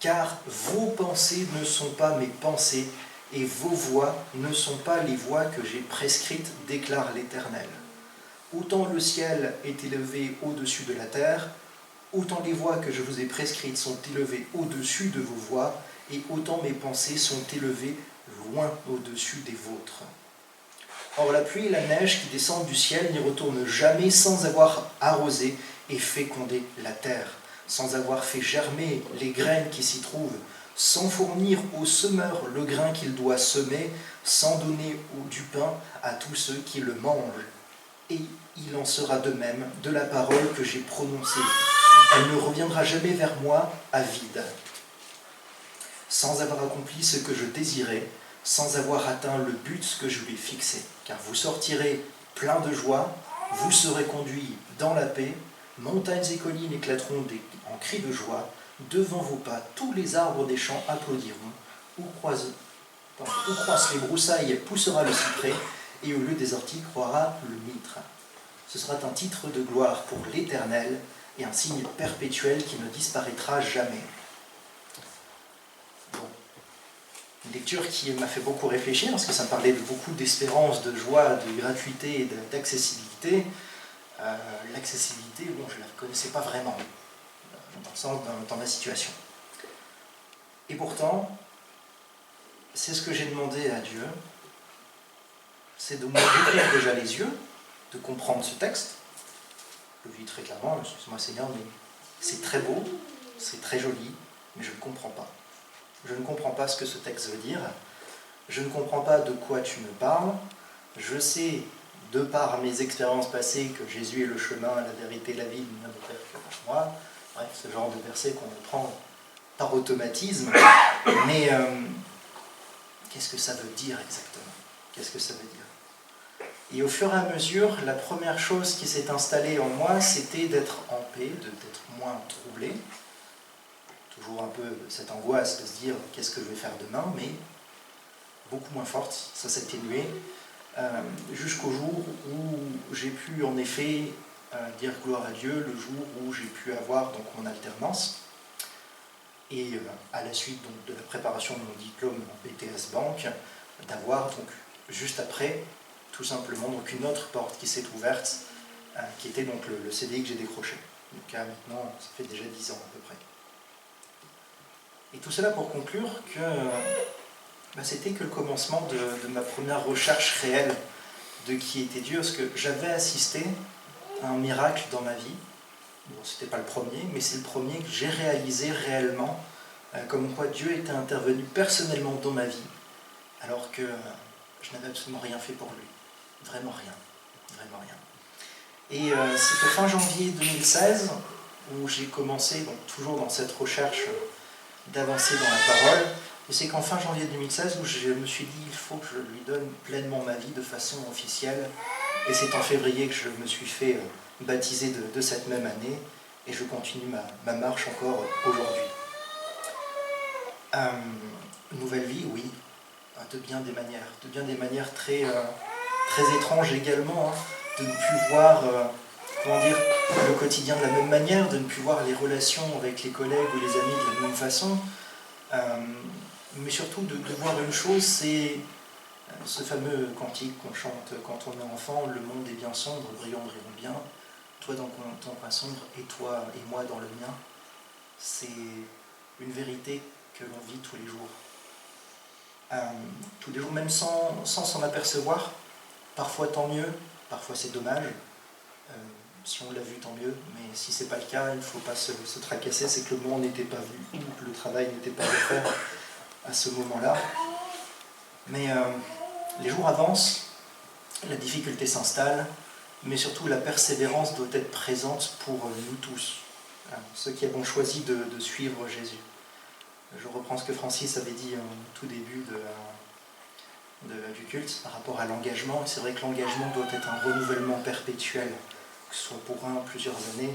Speaker 8: Car vos pensées ne sont pas mes pensées et vos voies ne sont pas les voies que j'ai prescrites, déclare l'Éternel. Autant le ciel est élevé au-dessus de la terre, autant les voies que je vous ai prescrites sont élevées au-dessus de vos voies, et autant mes pensées sont élevées loin au-dessus des vôtres. Or la pluie et la neige qui descendent du ciel n'y retournent jamais sans avoir arrosé et fécondé la terre, sans avoir fait germer les graines qui s'y trouvent, sans fournir au semeur le grain qu'il doit semer, sans donner du pain à tous ceux qui le mangent. Et il en sera de même de la parole que j'ai prononcée. Elle ne reviendra jamais vers moi à vide, sans avoir accompli ce que je désirais, sans avoir atteint le but que je lui ai fixé. Car vous sortirez plein de joie, vous serez conduits dans la paix, montagnes et collines éclateront en cris de joie, devant vos pas tous les arbres des champs applaudiront, où croissent les broussailles poussera le cyprès, et au lieu des orties croira le mitre. Ce sera un titre de gloire pour l'Éternel, et un signe perpétuel qui ne disparaîtra jamais. Bon. Une lecture qui m'a fait beaucoup réfléchir, parce que ça me parlait de beaucoup d'espérance, de joie, de gratuité et d'accessibilité. L'accessibilité, bon, je ne la connaissais pas vraiment, dans ma situation. Et pourtant, c'est ce que j'ai demandé à Dieu, c'est de m'ouvrir déjà les yeux, de comprendre ce texte. Je le lis très clairement, excuse-moi Seigneur, mais c'est très beau, c'est très joli, mais je ne comprends pas. Je ne comprends pas ce que ce texte veut dire, je ne comprends pas de quoi tu me parles, je sais, de par mes expériences passées, que Jésus est le chemin, la vérité, la vie, il n'y a de frère que par moi. Bref, ce genre de verset qu'on apprend par automatisme, mais qu'est-ce que ça veut dire exactement? Qu'est-ce que ça veut dire? Et au fur et à mesure, la première chose qui s'est installée en moi, c'était d'être en paix, d'être moins troublé. Toujours un peu cette angoisse de se dire qu'est-ce que je vais faire demain, mais beaucoup moins forte, ça s'est atténué, jusqu'au jour où j'ai pu en effet dire gloire à Dieu, le jour où j'ai pu avoir donc mon alternance. Et à la suite donc, de la préparation de mon diplôme en BTS Banque, d'avoir donc juste après tout simplement donc une autre porte qui s'est ouverte, qui était donc le CDI que j'ai décroché. Donc maintenant, ça fait déjà 10 ans à peu près. Et tout cela pour conclure que c'était que le commencement de ma première recherche réelle de qui était Dieu, parce que j'avais assisté à un miracle dans ma vie. Bon, c'était pas le premier, mais c'est le premier que j'ai réalisé réellement, comme quoi Dieu était intervenu personnellement dans ma vie, alors que je n'avais absolument rien fait pour lui. Vraiment rien. Vraiment rien. Et c'était fin janvier 2016 où j'ai commencé, donc toujours dans cette recherche d'avancer dans la parole. Et c'est qu'en fin janvier 2016 où je me suis dit il faut que je lui donne pleinement ma vie de façon officielle. Et c'est en février que je me suis fait baptiser de cette même année. Et je continue ma marche encore aujourd'hui. Nouvelle vie, oui, de bien des manières très étranges également, de ne plus voir le quotidien de la même manière, de ne plus voir les relations avec les collègues ou les amis de la même façon, mais surtout de voir une chose, c'est ce fameux cantique qu'on chante quand on est enfant, le monde est bien sombre, brillons bien, toi dans ton coin sombre et toi et moi dans le mien. C'est une vérité que l'on vit tous les jours. Tous les jours, même sans s'en apercevoir, parfois tant mieux, parfois c'est dommage. Si on l'a vu, tant mieux, mais si c'est pas le cas, il ne faut pas se tracasser, c'est que le moment n'était pas vu, ou que le travail n'était pas fait à ce moment-là. Mais les jours avancent, la difficulté s'installe, mais surtout la persévérance doit être présente pour nous tous, ceux qui avons choisi de suivre Jésus. Je reprends ce que Francis avait dit au tout début du culte par rapport à l'engagement. C'est vrai que l'engagement doit être un renouvellement perpétuel, que ce soit pour un ou plusieurs années,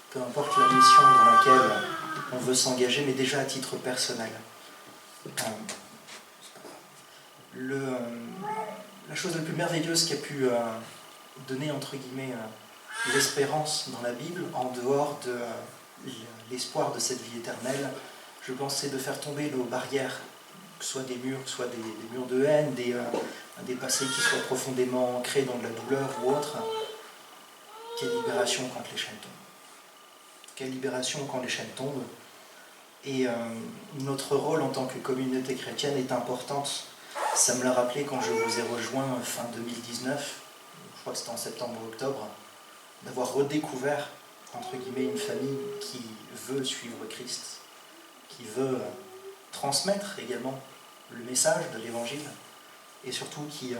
Speaker 8: peu importe la mission dans laquelle on veut s'engager, mais déjà à titre personnel. La chose la plus merveilleuse qui a pu donner, entre guillemets, l'espérance dans la Bible, en dehors de l'espoir de cette vie éternelle, je pense, c'est de faire tomber nos barrières, que ce soit des murs, que ce soit des murs de haine, des passés qui soient profondément ancrés dans de la douleur ou autre. Quelle libération quand les chaînes tombent. Quelle libération quand les chaînes tombent. Et notre rôle en tant que communauté chrétienne est importante. Ça me l'a rappelé quand je vous ai rejoint fin 2019, je crois que c'était en septembre ou octobre, d'avoir redécouvert, entre guillemets, une famille qui veut suivre Christ, qui veut transmettre également le message de l'Évangile, et surtout qui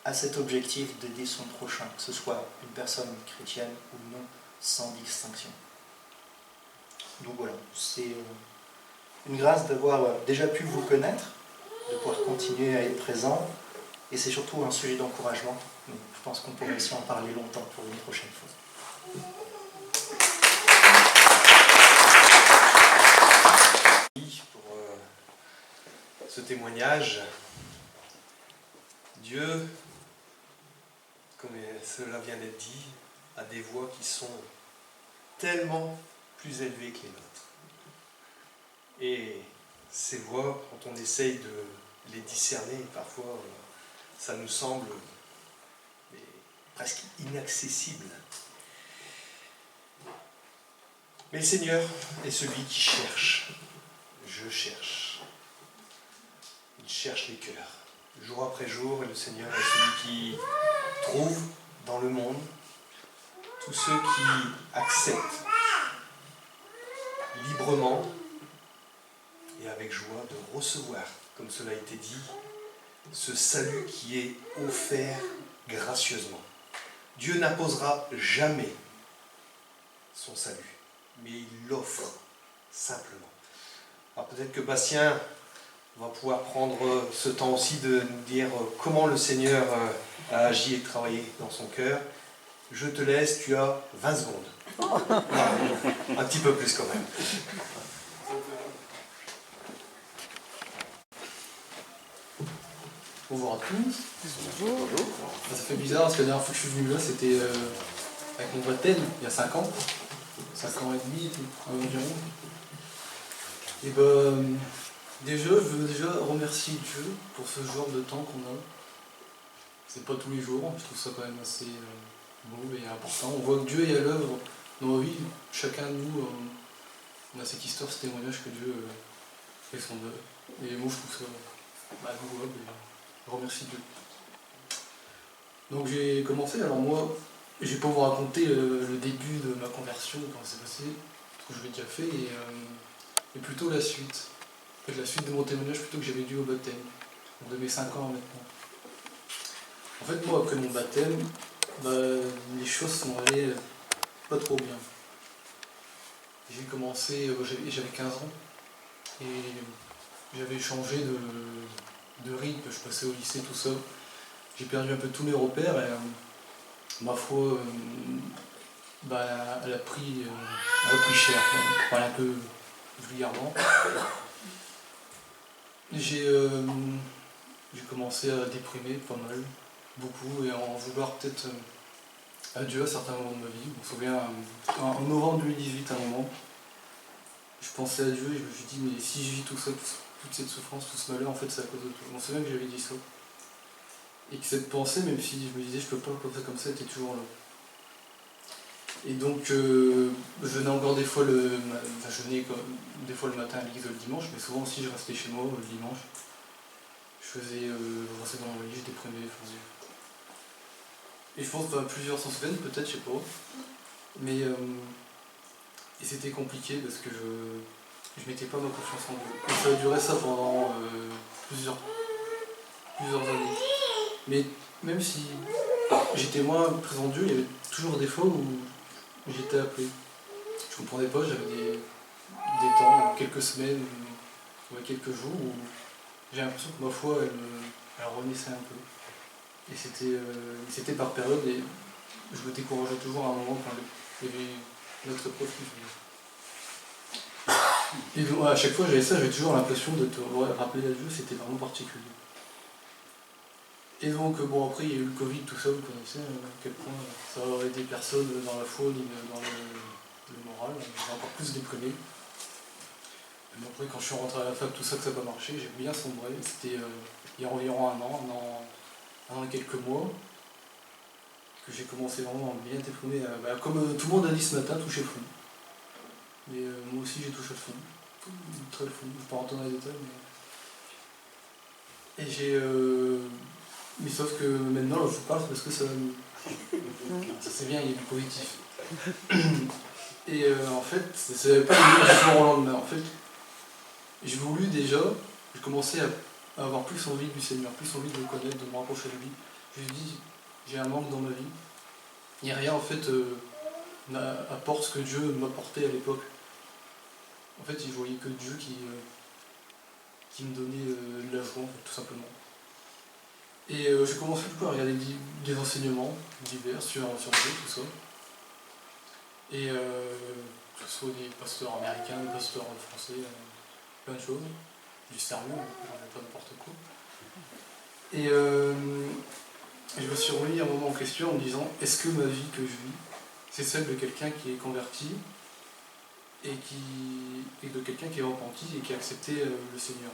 Speaker 8: a cet objectif d'aider son prochain, que ce soit une personne chrétienne ou non, sans distinction. Donc voilà, c'est une grâce d'avoir déjà pu vous connaître, de pouvoir continuer à être présent, et c'est surtout un sujet d'encouragement. Donc, je pense qu'on pourrait aussi en parler longtemps pour une prochaine fois.
Speaker 5: Pour ce témoignage, Dieu, comme cela vient d'être dit, a des voix qui sont tellement plus élevées que les nôtres. Et ces voix, quand on essaye de les discerner, parfois ça nous semble presque inaccessible. Mais le Seigneur est celui qui cherche. Je cherche. Il cherche les cœurs. Jour après jour, et le Seigneur est celui qui trouve dans le monde tous ceux qui acceptent librement et avec joie de recevoir, comme cela a été dit, ce salut qui est offert gracieusement. Dieu n'imposera jamais son salut, mais il l'offre simplement. Alors peut-être que Bastien va pouvoir prendre ce temps aussi de nous dire comment le Seigneur a agi et travaillé dans son cœur. Je te laisse, tu as 20 secondes. Non, un petit peu plus quand même.
Speaker 9: Bonjour à tous. Bonjour. Ça fait bizarre parce que la dernière fois que je suis venu là, c'était avec mon baptême, il y a 5 ans. 5 ans et demi, environ. Et déjà, je veux remercier Dieu pour ce genre de temps qu'on a. C'est pas tous les jours, je trouve ça quand même assez beau et important. On voit que Dieu est à l'œuvre dans nos vies. Chacun de nous, on a cette histoire, ce témoignage que Dieu fait son œuvre. Et moi, je trouve ça louable. Je remercie Dieu. Donc j'ai commencé, alors moi, je vais pas vous raconter le début de ma conversion, comment c'est passé, parce que je l'ai déjà fait, et plutôt la suite. En fait, la suite de mon témoignage, plutôt que j'avais dû au baptême, donc de mes 5 ans maintenant. En fait, moi, après mon baptême, les choses sont allées pas trop bien. J'ai commencé, j'avais 15 ans, et j'avais changé de rythme, je passais au lycée, tout ça. J'ai perdu un peu tous mes repères et ma foi, elle a pris cher, pour parler un peu vulgairement. J'ai commencé à déprimer pas mal, beaucoup, et à en vouloir peut-être à Dieu à certains moments de ma vie. Je me souviens, en novembre 2018, à un moment, je pensais à Dieu et je me suis dit, mais si je vis tout ça, toute cette souffrance, tout ce malheur, en fait c'est à cause de toi. Je me souviens que j'avais dit ça. Et que cette pensée, même si je me disais je peux pas penser comme ça, était toujours là. Et donc je venais encore des fois le matin à l'église le dimanche, mais souvent aussi je restais chez moi le dimanche. Je restais dans mon lit, je déprimais. Et je pense que plusieurs s'en souviennent, peut-être, je sais pas. Mais et c'était compliqué parce que je mettais pas ma confiance en Dieu. Et ça a duré ça pendant plusieurs années. Mais même si j'étais moins présent en Dieu, il y avait toujours des fois où j'étais appelé. Je comprenais pas, j'avais des temps, quelques semaines ou quelques jours où j'ai l'impression que ma foi elle renaissait un peu. Et c'était par période et je me décourageais toujours à un moment quand il y avait notre prof qui faisait. Et donc, à chaque fois j'avais toujours l'impression de te rappeler à Dieu, c'était vraiment particulier. Et donc bon après il y a eu le Covid, tout ça, vous connaissez à quel point ça a aidé personne dans la foi ni dans le moral, j'ai encore plus déconné. Mais après quand je suis rentré à la fac, tout ça que ça n'a pas marché, j'ai bien sombré, c'était il y a environ un an et quelques mois, que j'ai commencé vraiment à bien déprimer, comme tout le monde a dit ce matin, toucher le fond. Mais moi aussi j'ai touché le fond, très le fond, je ne vais pas rentrer dans les détails, mais... Et j'ai... Mais sauf que maintenant, là, je vous parle parce que ça va mieux. Ça c'est bien, il y a du positif. Et en fait, ça n'avait pas venu du jour au lendemain. En fait, j'ai voulu déjà, j'ai commencé à avoir plus envie du Seigneur, plus envie de le connaître, de me rapprocher de lui. Je me suis dit, j'ai un manque dans ma vie. Il n'y a rien en fait n'apporte ce que Dieu m'apportait à l'époque. En fait, je voyais que Dieu qui me donnait de la joie, en fait, tout simplement. Et j'ai commencé du coup à regarder des enseignements divers sur Dieu, tout ça. Et que ce soit des pasteurs américains, des pasteurs français, plein de choses. Du sérieux, pas n'importe quoi. Et je me suis remis un moment en question en me disant, est-ce que ma vie que je vis, c'est celle de quelqu'un qui est converti et de quelqu'un qui est repenti et qui a accepté le Seigneur?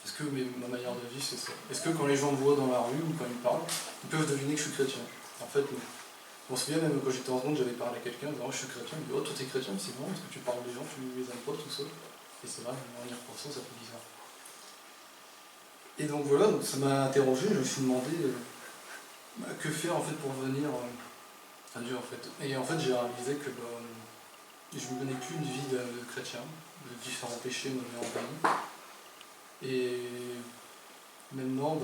Speaker 9: Est-ce que ma manière de vivre, c'est ça? Est-ce que quand les gens me voient dans la rue ou quand ils me parlent, ils peuvent deviner que je suis chrétien? En fait, je m'en souviens même quand j'étais en seconde, j'avais parlé à quelqu'un, en disant, je suis chrétien, il me dit, oh toi t'es chrétien, c'est bon, parce que tu parles des gens, tu les aimes pas, tout ça. Et c'est vrai, en y repensant, ça fait bizarre. Et donc voilà, donc ça m'a interrogé, je me suis demandé que faire en fait pour venir à Dieu en fait. Et en fait j'ai réalisé que je ne menais plus une vie de chrétien, de différents péchés m'avaient envahi. Et maintenant,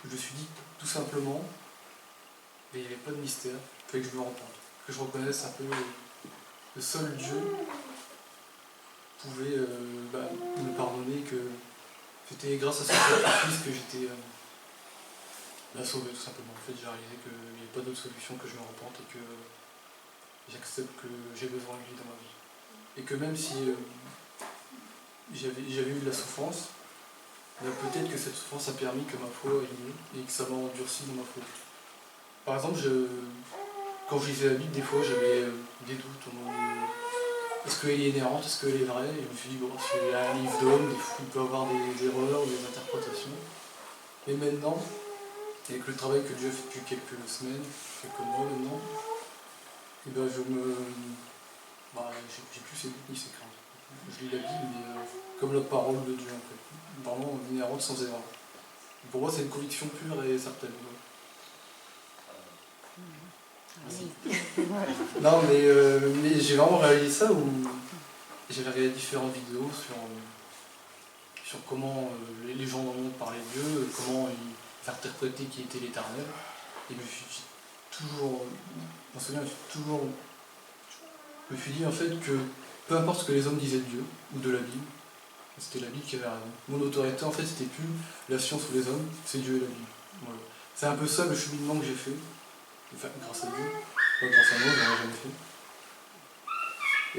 Speaker 9: je me suis dit tout simplement, il n'y avait pas de mystère, il fallait que je me rende compte, que je reconnaisse un peu le seul Dieu pouvait me pardonner, que c'était grâce à son sacrifice que j'étais sauvé tout simplement. En fait j'ai réalisé qu'il n'y avait pas d'autre solution que je me repente et que j'accepte que j'ai besoin de lui dans ma vie. Et que même si j'avais eu de la souffrance, peut-être que cette souffrance a permis que ma foi aille mieux et que ça m'a endurci dans ma foi. Par exemple, quand je lisais la Bible, des fois j'avais des doutes. Est-ce qu'elle est inhérente, est-ce qu'elle est vraie? Et je me suis dit, bon, c'est un livre d'homme, il peut y avoir des erreurs, des interprétations. Mais maintenant, avec le travail que Dieu a fait depuis quelques semaines, quelques mois maintenant, et j'ai plus ces doutes ni ces craintes. Je lis la Bible, mais comme la parole de Dieu en fait. Vraiment inhérente sans erreur. Pour moi, c'est une conviction pure et certaine. Merci. Non, mais j'ai vraiment réalisé ça où j'avais regardé différentes vidéos sur comment les gens dans le monde parlaient de Dieu, comment ils interprétaient qui était l'Éternel. Et je me suis toujours dit en fait que peu importe ce que les hommes disaient de Dieu ou de la Bible, c'était la Bible qui avait raison. Mon autorité en fait c'était plus la science ou les hommes, c'est Dieu et la Bible. Voilà. C'est un peu ça le cheminement que j'ai fait. Enfin, grâce à Dieu, pas grâce à moi, je n'aurais jamais fait.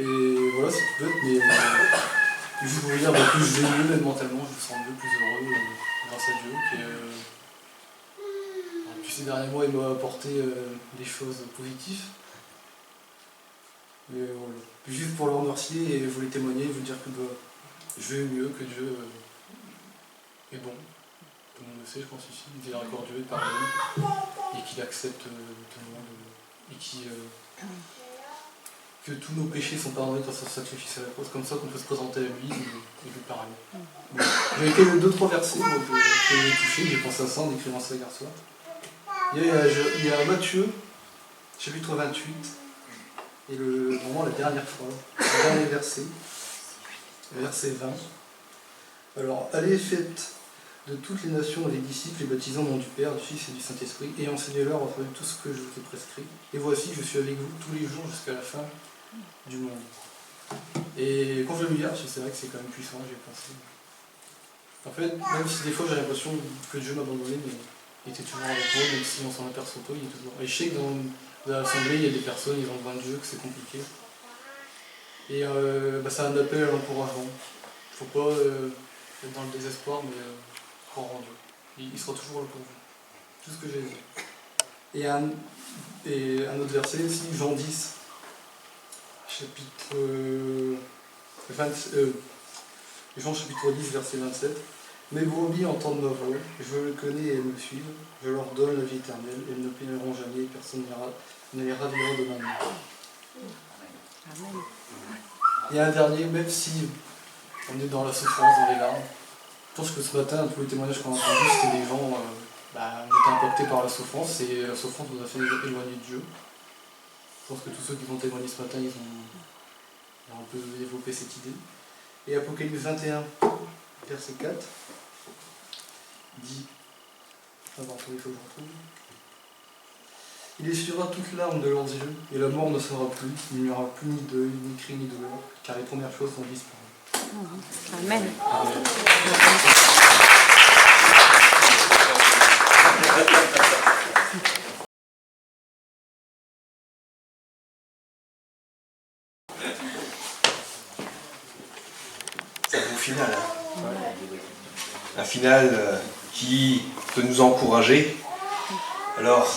Speaker 9: Et voilà, c'est tout bête, mais juste pour vous dire que je vais mieux même mentalement, je me sens mieux, plus heureux grâce à Dieu. Depuis ces derniers mois, il m'a apporté des choses positives. Mais voilà. Puis juste pour le remercier et vous les témoigner, vous dire que je vais mieux, que Dieu est bon. Tout le monde le sait, je pense ici, il est miséricordieux, pardonne, et qu'il accepte tout le monde, et que tous nos péchés sont pardonnés grâce à son sacrifice à la croix. C'est comme ça qu'on peut se présenter à lui et lui parler. Bon. J'avais 2-3 versets que j'ai touchés, j'ai pensé à ça en écrivant ça hier soir. Il y a Matthieu, chapitre 28, Et vraiment la dernière phrase, le dernier verset, verset 20. Alors, allez, faites de toutes les nations les disciples, les baptisant au nom du Père, du Fils et du Saint-Esprit, et enseignez-leur en tout ce que je vous ai prescrit. Et voici, je suis avec vous tous les jours jusqu'à la fin du monde. Et quand je le lis, c'est vrai que c'est quand même puissant, j'ai pensé. En fait, même si des fois j'ai l'impression que Dieu m'a abandonné, mais il était toujours avec moi, même si on s'en aperçoit pas, il est toujours. Et je sais que dans l'assemblée, il y a des personnes, ils ont besoin de Dieu, que c'est compliqué. Et c'est un appel à l'encouragement. Il ne faut pas être dans le désespoir, mais croire en Dieu. Il sera toujours là pour vous. Tout ce que j'ai dit. Et un autre verset aussi, Jean 10, chapitre Jean chapitre 10, verset 27. Mes brebis entendent ma voix, je le connais et elles me suivent, je leur donne la vie éternelle, elles ne périront jamais, personne ne les ravira de ma main. Et un dernier, même si on est dans la souffrance, dans les larmes, je pense que ce matin, tous les témoignages qu'on a entendus, c'était des gens qui étaient impactés par la souffrance, et la souffrance nous a fait éloigner de Dieu. Je pense que tous ceux qui vont témoigner ce matin, ils ont un peu développé cette idée. Et Apocalypse 21, verset 4, dit, il faut que je retrouve. Il essuiera toute larme de leurs yeux, et la mort ne sera plus, il n'y aura plus ni deuil, ni cri, ni douleur, car les premières choses ont disparu.
Speaker 10: Amen.
Speaker 5: C'est un bon final. Un final qui peut nous encourager. Alors,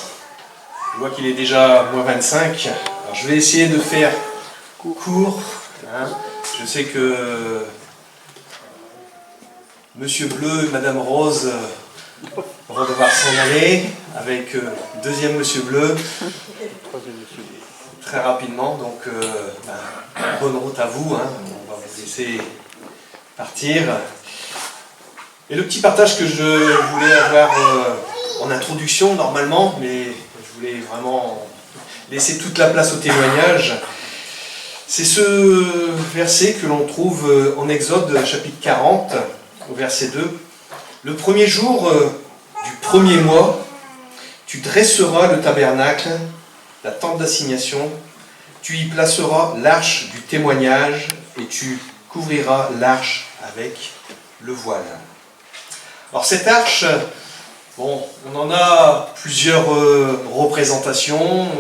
Speaker 5: je vois qu'il est déjà moins 25. Alors, je vais essayer de faire court. Je sais que Monsieur Bleu et Madame Rose vont devoir s'en aller avec deuxième Monsieur Bleu très rapidement. Donc, bonne route à vous. On va vous laisser partir. Et le petit partage que je voulais avoir en introduction normalement, mais je voulais vraiment laisser toute la place au témoignage, c'est ce verset que l'on trouve en Exode chapitre 40, au verset 2. Le premier jour du premier mois, tu dresseras le tabernacle, la tente d'assignation, tu y placeras l'arche du témoignage et tu couvriras l'arche avec le voile. Alors cette arche, on en a plusieurs représentations.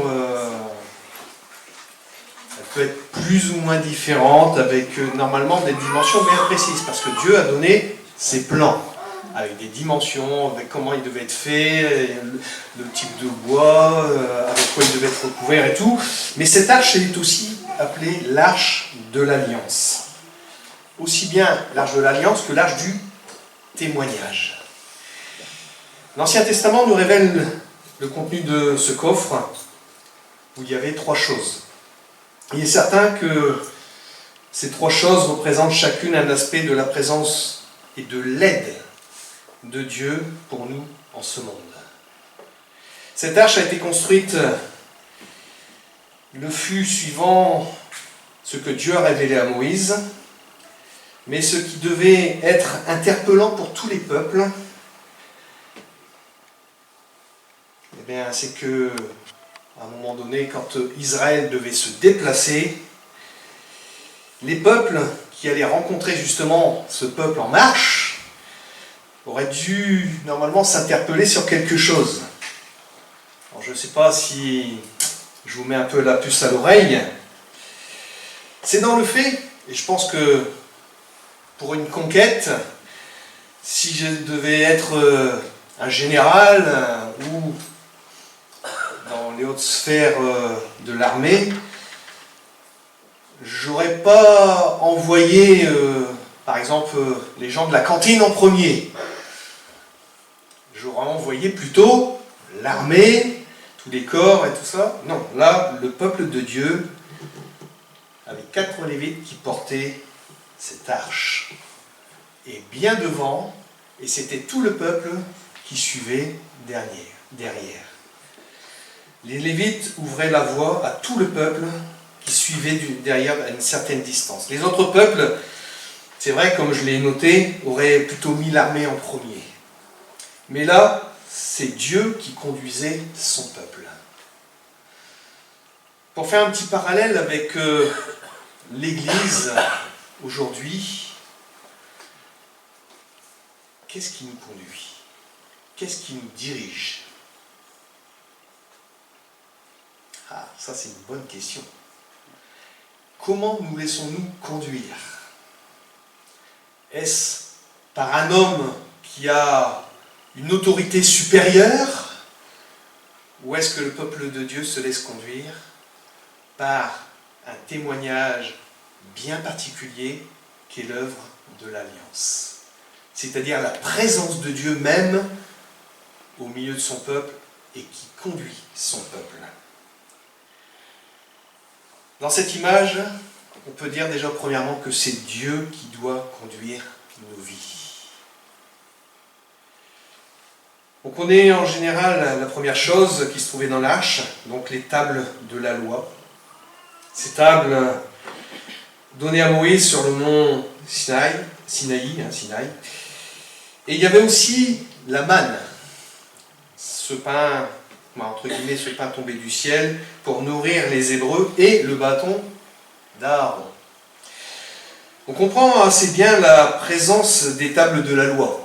Speaker 5: Elle peut être plus ou moins différente, avec normalement des dimensions bien précises, parce que Dieu a donné ses plans, avec des dimensions, avec comment il devait être fait, le type de bois, avec quoi il devait être recouvert et tout. Mais cette arche est aussi appelée l'arche de l'Alliance. Aussi bien l'arche de l'Alliance que l'arche du témoignage. L'Ancien Testament nous révèle le contenu de ce coffre où il y avait 3 choses. Il est certain que ces 3 choses représentent chacune un aspect de la présence et de l'aide de Dieu pour nous en ce monde. Cette arche a été construite, le fut suivant ce que Dieu a révélé à Moïse, mais ce qui devait être interpellant pour tous les peuples, c'est que, à un moment donné, quand Israël devait se déplacer, les peuples qui allaient rencontrer justement ce peuple en marche auraient dû normalement s'interpeller sur quelque chose. Alors, je ne sais pas si je vous mets un peu la puce à l'oreille. C'est dans le fait, et je pense que pour une conquête, si je devais être un général ou dans les hautes sphères de l'armée, j'aurais pas envoyé, par exemple, les gens de la cantine en premier. J'aurais envoyé plutôt l'armée, tous les corps et tout ça. Non, là, le peuple de Dieu, avec 4 lévites qui portaient cette arche, et bien devant, et c'était tout le peuple qui suivait derrière. Les Lévites ouvraient la voie à tout le peuple suivaient derrière à une certaine distance. Les autres peuples, c'est vrai, comme je l'ai noté, auraient plutôt mis l'armée en premier. Mais là, c'est Dieu qui conduisait son peuple. Pour faire un petit parallèle avec l'Église aujourd'hui, qu'est-ce qui nous conduit? Qu'est-ce qui nous dirige? Ah, ça c'est une bonne question. Comment nous laissons-nous conduire? Est-ce par un homme qui a une autorité supérieure? Ou est-ce que le peuple de Dieu se laisse conduire par un témoignage bien particulier qui est l'œuvre de l'Alliance? C'est-à-dire la présence de Dieu même au milieu de son peuple et qui conduit son peuple. Dans cette image, on peut dire déjà premièrement que c'est Dieu qui doit conduire nos vies. On connaît en général la première chose qui se trouvait dans l'arche, donc les tables de la loi. Ces tables données à Moïse sur le mont Sinaï. Et il y avait aussi la manne, ce pain, entre guillemets, ce pain tombé du ciel pour nourrir les Hébreux, et le bâton d'Aaron. On comprend assez bien la présence des tables de la loi.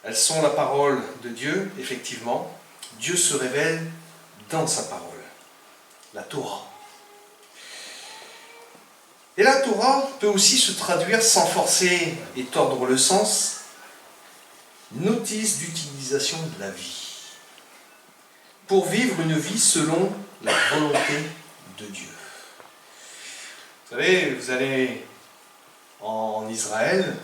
Speaker 5: Elles sont la parole de Dieu, effectivement. Dieu se révèle dans sa parole, la Torah. Et la Torah peut aussi se traduire, sans forcer et tordre le sens, notice d'utilisation de la vie, pour vivre une vie selon la volonté de Dieu. Vous savez, vous allez en Israël,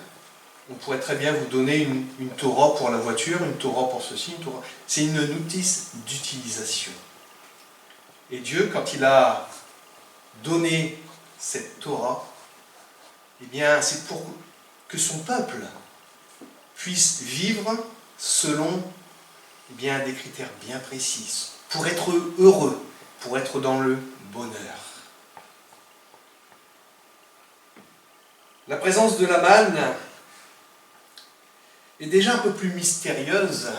Speaker 5: on pourrait très bien vous donner une Torah pour la voiture, une Torah pour ceci, une Torah. C'est une notice d'utilisation. Et Dieu, quand il a donné cette Torah, eh bien, c'est pour que son peuple puisse vivre selon bien des critères bien précis, pour être heureux, pour être dans le bonheur. La présence de la manne est déjà un peu plus mystérieuse,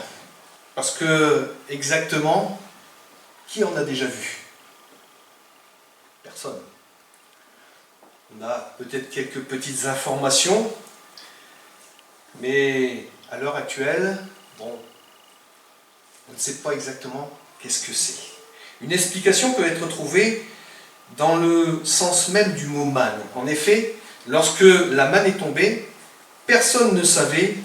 Speaker 5: parce que, exactement, qui en a déjà vu? Personne. On a peut-être quelques petites informations, mais à l'heure actuelle, bon, on ne sait pas exactement qu'est-ce que c'est. Une explication peut être trouvée dans le sens même du mot manne. En effet, lorsque la manne est tombée, personne ne savait,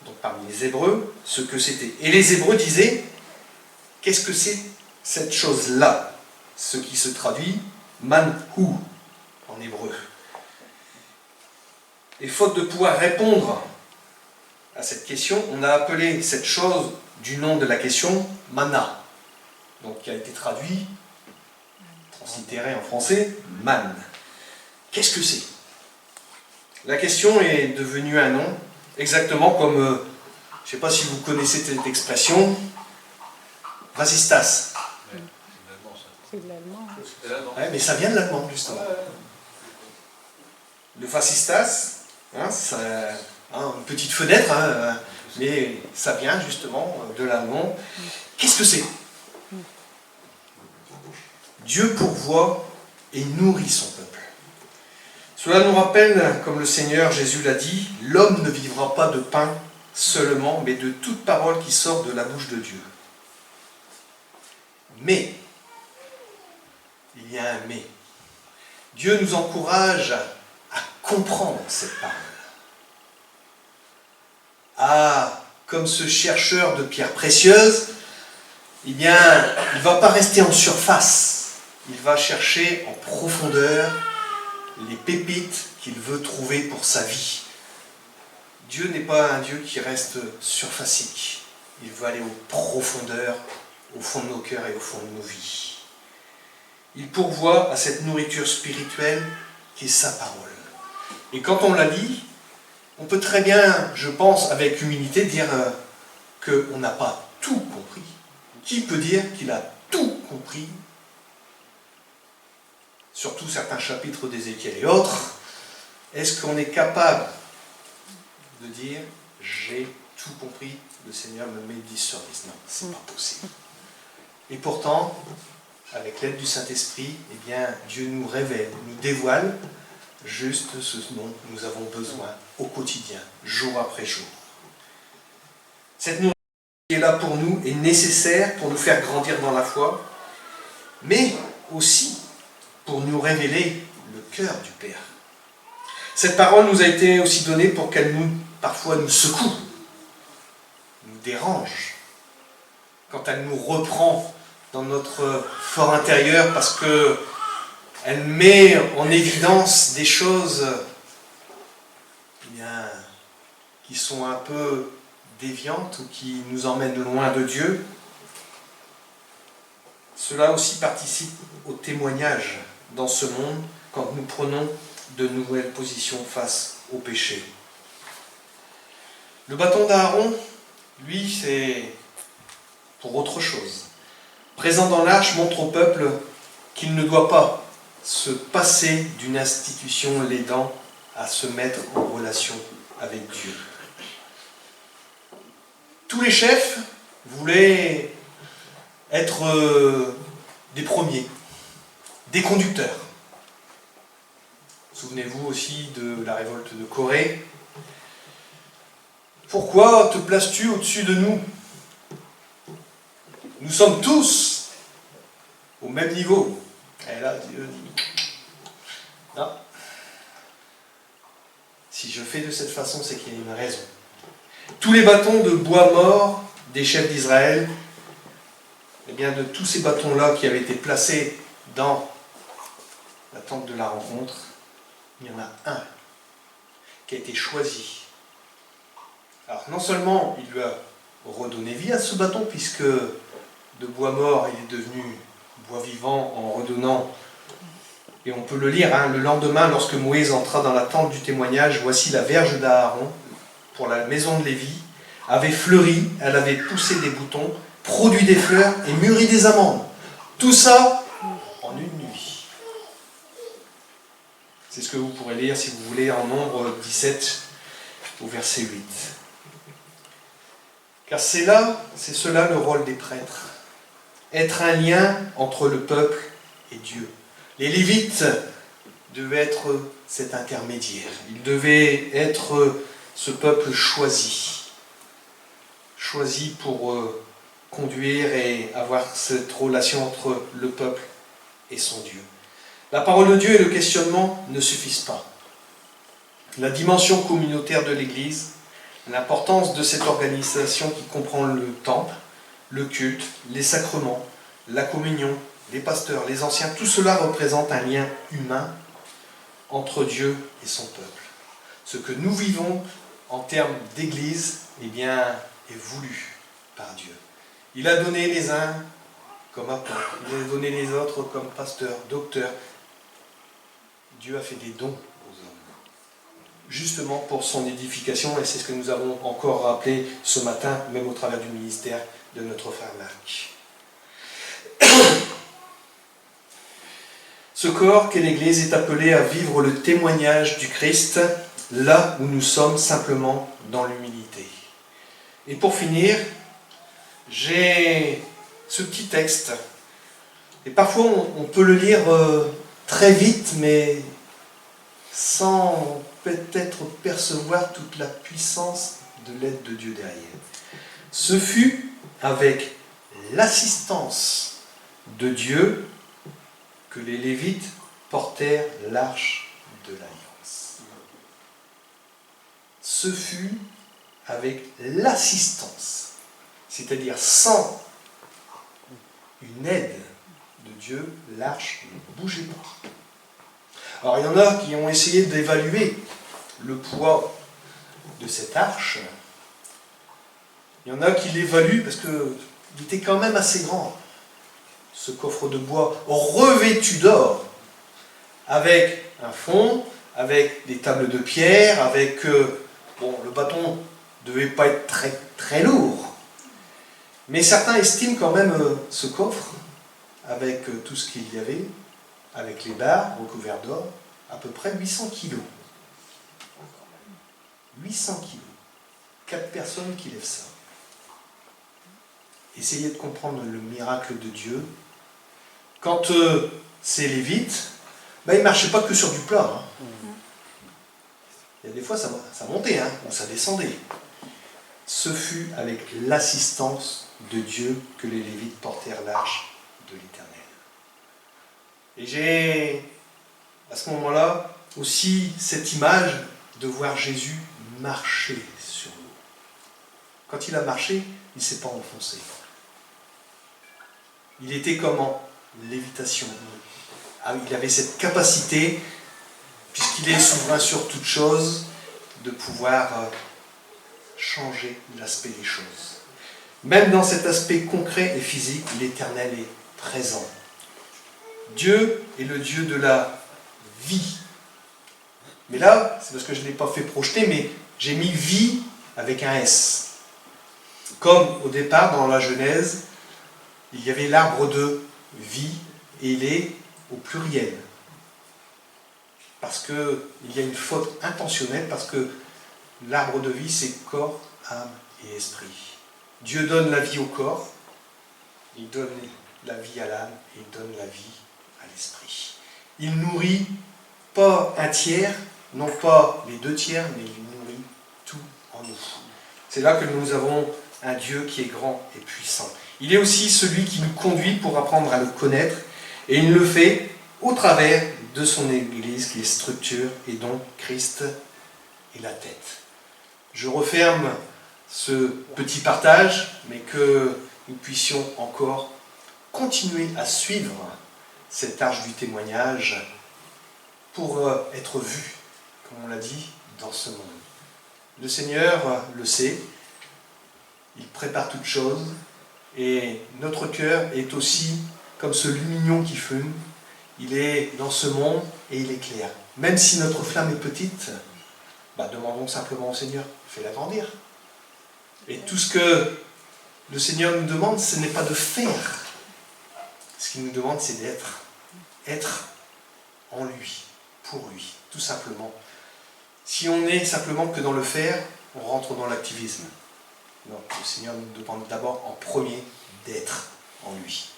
Speaker 5: donc parmi les Hébreux, ce que c'était. Et les Hébreux disaient, qu'est-ce que c'est cette chose-là? Ce qui se traduit manhu en hébreu. Et faute de pouvoir répondre à cette question, on a appelé cette chose du nom de la question manna, donc qui a été traduit, translittéré en français, manne. Qu'est-ce que c'est? La question est devenue un nom, exactement comme, je ne sais pas si vous connaissez cette expression, vasistas.
Speaker 10: C'est de l'allemand.
Speaker 5: Ouais, mais ça vient de l'allemand, justement. Le vasistas, une petite fenêtre, mais ça vient justement de l'allemand. Qu'est-ce que c'est? Dieu pourvoit et nourrit son peuple. Cela nous rappelle, comme le Seigneur Jésus l'a dit, l'homme ne vivra pas de pain seulement, mais de toute parole qui sort de la bouche de Dieu. Mais, il y a un mais. Dieu nous encourage à comprendre cette parole. Comme ce chercheur de pierres précieuses, eh bien, il ne va pas rester en surface. Il va chercher en profondeur les pépites qu'il veut trouver pour sa vie. Dieu n'est pas un Dieu qui reste surfacique. Il veut aller aux profondeurs, au fond de nos cœurs et au fond de nos vies. Il pourvoit à cette nourriture spirituelle qui est sa parole. Et quand on la lit, on peut très bien, je pense, avec humilité, dire qu'on n'a pas tout compris. Qui peut dire qu'il a tout compris surtout certains chapitres d'Ézéchiel et autres, est-ce qu'on est capable de dire « j'ai tout compris, le Seigneur me met 10 sur 10 ». Non, c'est pas possible. Et pourtant, avec l'aide du Saint-Esprit, eh bien, Dieu nous révèle, nous dévoile juste ce dont nous avons besoin au quotidien, jour après jour. Cette nourriture qui est là pour nous est nécessaire pour nous faire grandir dans la foi, mais aussi pour nous révéler le cœur du Père. Cette parole nous a été aussi donnée pour qu'elle parfois nous secoue, nous dérange, quand elle nous reprend dans notre fort intérieur, parce qu'elle met en évidence des choses qui sont un peu déviantes ou qui nous emmènent loin de Dieu. Cela aussi participe au témoignage dans ce monde quand nous prenons de nouvelles positions face au péché. Le bâton d'Aaron, lui, c'est pour autre chose. Présent dans l'arche, montre au peuple qu'il ne doit pas se passer d'une institution l'aidant à se mettre en relation avec Dieu. Tous les chefs voulaient être des premiers, des conducteurs. Souvenez-vous aussi de la révolte de Corée. Pourquoi te places-tu au-dessus de nous? Nous sommes tous au même niveau. Et là, Dieu dit, non. Si je fais de cette façon, c'est qu'il y a une raison. Tous les bâtons de bois mort des chefs d'Israël, eh bien de tous ces bâtons-là qui avaient été placés dans la tente de la rencontre, il y en a un qui a été choisi. Alors non seulement il lui a redonné vie à ce bâton, puisque de bois mort il est devenu bois vivant en redonnant, et on peut le lire, le lendemain lorsque Moïse entra dans la tente du témoignage, voici la verge d'Aaron pour la maison de Lévi avait fleuri, elle avait poussé des boutons, produit des fleurs et mûri des amandes. Tout ça en une nuit. C'est ce que vous pourrez lire si vous voulez en Nombre 17 au verset 8. Car c'est cela le rôle des prêtres. Être un lien entre le peuple et Dieu. Les Lévites devaient être cet intermédiaire. Ils devaient être ce peuple choisi. Choisi pour conduire et avoir cette relation entre le peuple et son Dieu. La parole de Dieu et le questionnement ne suffisent pas. La dimension communautaire de l'Église, l'importance de cette organisation qui comprend le temple, le culte, les sacrements, la communion, les pasteurs, les anciens, tout cela représente un lien humain entre Dieu et son peuple. Ce que nous vivons en termes d'Église, eh bien, est voulu par Dieu. Il a donné les uns comme apôtres, il a donné les autres comme pasteurs, docteurs. Dieu a fait des dons aux hommes, justement pour son édification, et c'est ce que nous avons encore rappelé ce matin, même au travers du ministère de notre frère Marc. Ce corps qu'est l'Église est appelé à vivre le témoignage du Christ, là où nous sommes simplement dans l'humilité. Et pour finir, j'ai ce petit texte. Et parfois, on peut le lire très vite, mais sans peut-être percevoir toute la puissance de l'aide de Dieu derrière. Ce fut avec l'assistance de Dieu que les Lévites portèrent l'arche de l'Alliance. Ce fut avec l'assistance, c'est-à-dire sans une aide de Dieu, l'arche ne bougeait pas. Alors il y en a qui ont essayé d'évaluer le poids de cette arche. Il y en a qui l'évaluent parce qu'il était quand même assez grand. Ce coffre de bois revêtu d'or, avec un fond, avec des tables de pierre, avec... le bâton ne devait pas être très, très lourd. Mais certains estiment quand même ce coffre, avec tout ce qu'il y avait,
Speaker 8: avec les barres recouvertes d'or, à peu près 800 kilos. 800 kilos. 4 personnes qui lèvent ça. Essayez de comprendre le miracle de Dieu. Quand ces Lévites, ils ne marchaient pas que sur du plat. Hein. Il y a des fois, ça montait, hein, ou ça descendait. Ce fut avec l'assistance de Dieu que les Lévites portèrent l'arche de l'Éternel. Et j'ai, à ce moment-là, aussi cette image de voir Jésus marcher sur l'eau. Quand il a marché, il ne s'est pas enfoncé. Il était comme en lévitation. Il avait cette capacité, puisqu'il est souverain sur toute chose, de pouvoir changer l'aspect des choses. Même dans cet aspect concret et physique, l'Éternel est présent. Dieu est le Dieu de la vie. Mais là, c'est parce que je ne l'ai pas fait projeter, mais j'ai mis vie avec un S. Comme au départ, dans la Genèse, il y avait l'arbre de vie, et il est au pluriel. Parce qu'il y a une faute intentionnelle, parce que l'arbre de vie, c'est corps, âme et esprit. Dieu donne la vie au corps, il donne la vie à l'âme, et il donne la vie à l'esprit. Il nourrit pas un tiers, non pas les 2 tiers, mais il nourrit tout en nous. C'est là que nous avons un Dieu qui est grand et puissant. Il est aussi celui qui nous conduit pour apprendre à le connaître, et il le fait au travers de son Église qui est structure et dont Christ est la tête. Je referme ce petit partage, mais que nous puissions encore continuer à suivre cette arche du témoignage pour être vus, comme on l'a dit, dans ce monde. Le Seigneur le sait, il prépare toutes choses, et notre cœur est aussi comme ce lumignon qui fume. Il est dans ce monde et il éclaire. Même si notre flamme est petite, demandons simplement au Seigneur, fais-la grandir. Et tout ce que le Seigneur nous demande, ce n'est pas de faire. Ce qu'il nous demande, c'est d'être. Être en lui, pour lui, tout simplement. Si on est simplement que dans le faire, on rentre dans l'activisme. Non, le Seigneur nous demande d'abord en premier d'être en lui.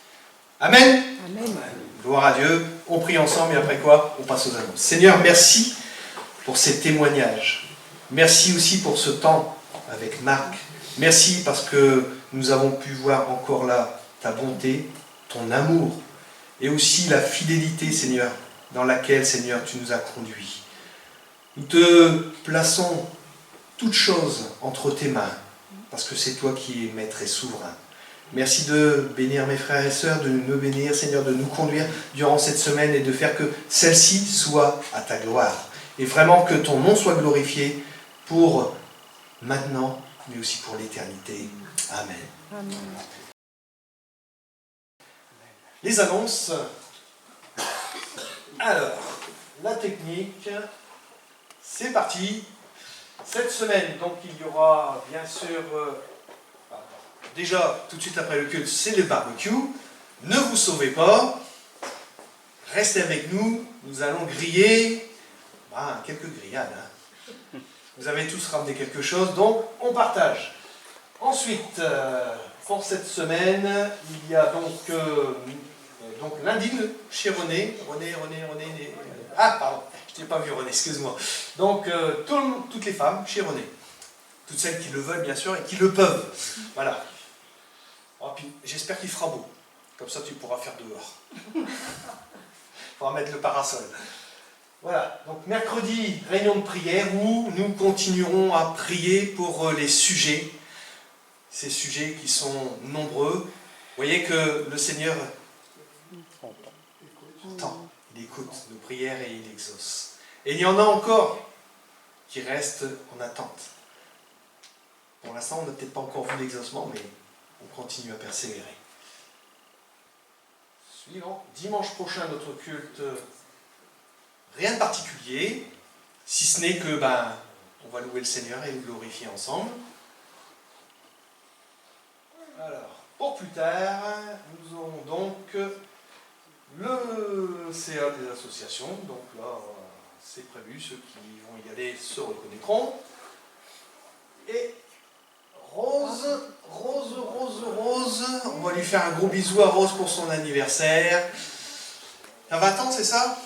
Speaker 8: Amen.
Speaker 10: Amen.
Speaker 8: Gloire à Dieu. On prie ensemble et après quoi, on passe aux annonces. Seigneur, merci pour ces témoignages. Merci aussi pour ce temps avec Marc. Merci parce que nous avons pu voir encore là ta bonté, ton amour et aussi la fidélité, Seigneur, dans laquelle, Seigneur, tu nous as conduits. Nous te plaçons toutes choses entre tes mains parce que c'est toi qui es maître et souverain. Merci de bénir mes frères et sœurs, de me bénir, Seigneur, de nous conduire durant cette semaine et de faire que celle-ci soit à ta gloire. Et vraiment que ton nom soit glorifié pour maintenant, mais aussi pour l'éternité. Amen.
Speaker 10: Amen.
Speaker 8: Les annonces. Alors, la technique, c'est parti. Cette semaine, donc, il y aura bien sûr... déjà, tout de suite après le culte, c'est le barbecue. Ne vous sauvez pas. Restez avec nous. Nous allons griller quelques grillades. Hein. Vous avez tous ramené quelque chose, donc on partage. Ensuite, pour cette semaine, il y a donc lundi chez René. René. Ah, pardon, je t'ai pas vu René, excuse-moi. Donc, toutes les femmes chez René. Toutes celles qui le veulent, bien sûr, et qui le peuvent. Voilà. Oh, puis j'espère qu'il fera beau. Comme ça, tu pourras faire dehors. Il faudra mettre le parasol. Voilà. Donc, mercredi, réunion de prière où nous continuerons à prier pour les sujets. Ces sujets qui sont nombreux. Vous voyez que le Seigneur entend. Il écoute nos prières et il exauce. Et il y en a encore qui restent en attente. Pour l'instant, on n'a peut-être pas encore vu l'exaucement, mais on continue à persévérer. Suivant. Dimanche prochain, notre culte, rien de particulier, si ce n'est que, on va louer le Seigneur et le glorifier ensemble. Alors, pour plus tard, nous aurons donc le
Speaker 5: CA des associations. Donc là, c'est prévu, ceux qui vont y aller se reconnaîtront. Et Rose, on va lui faire un gros bisou à Rose pour son anniversaire. T'as 20 ans, c'est ça?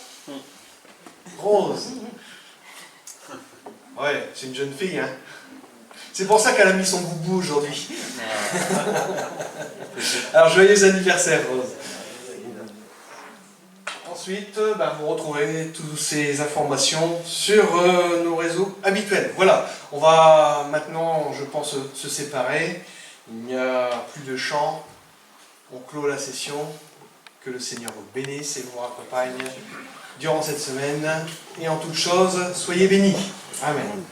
Speaker 5: Rose. Ouais, c'est une jeune fille, hein. C'est pour ça qu'elle a mis son boubou aujourd'hui. Alors, joyeux anniversaire, Rose. Ensuite, vous retrouvez toutes ces informations sur nos réseaux habituels. Voilà, on va maintenant, je pense, se séparer. Il n'y a plus de chant. On clôt la session. Que le Seigneur vous bénisse et vous accompagne durant cette semaine. Et en toute chose, soyez bénis. Amen.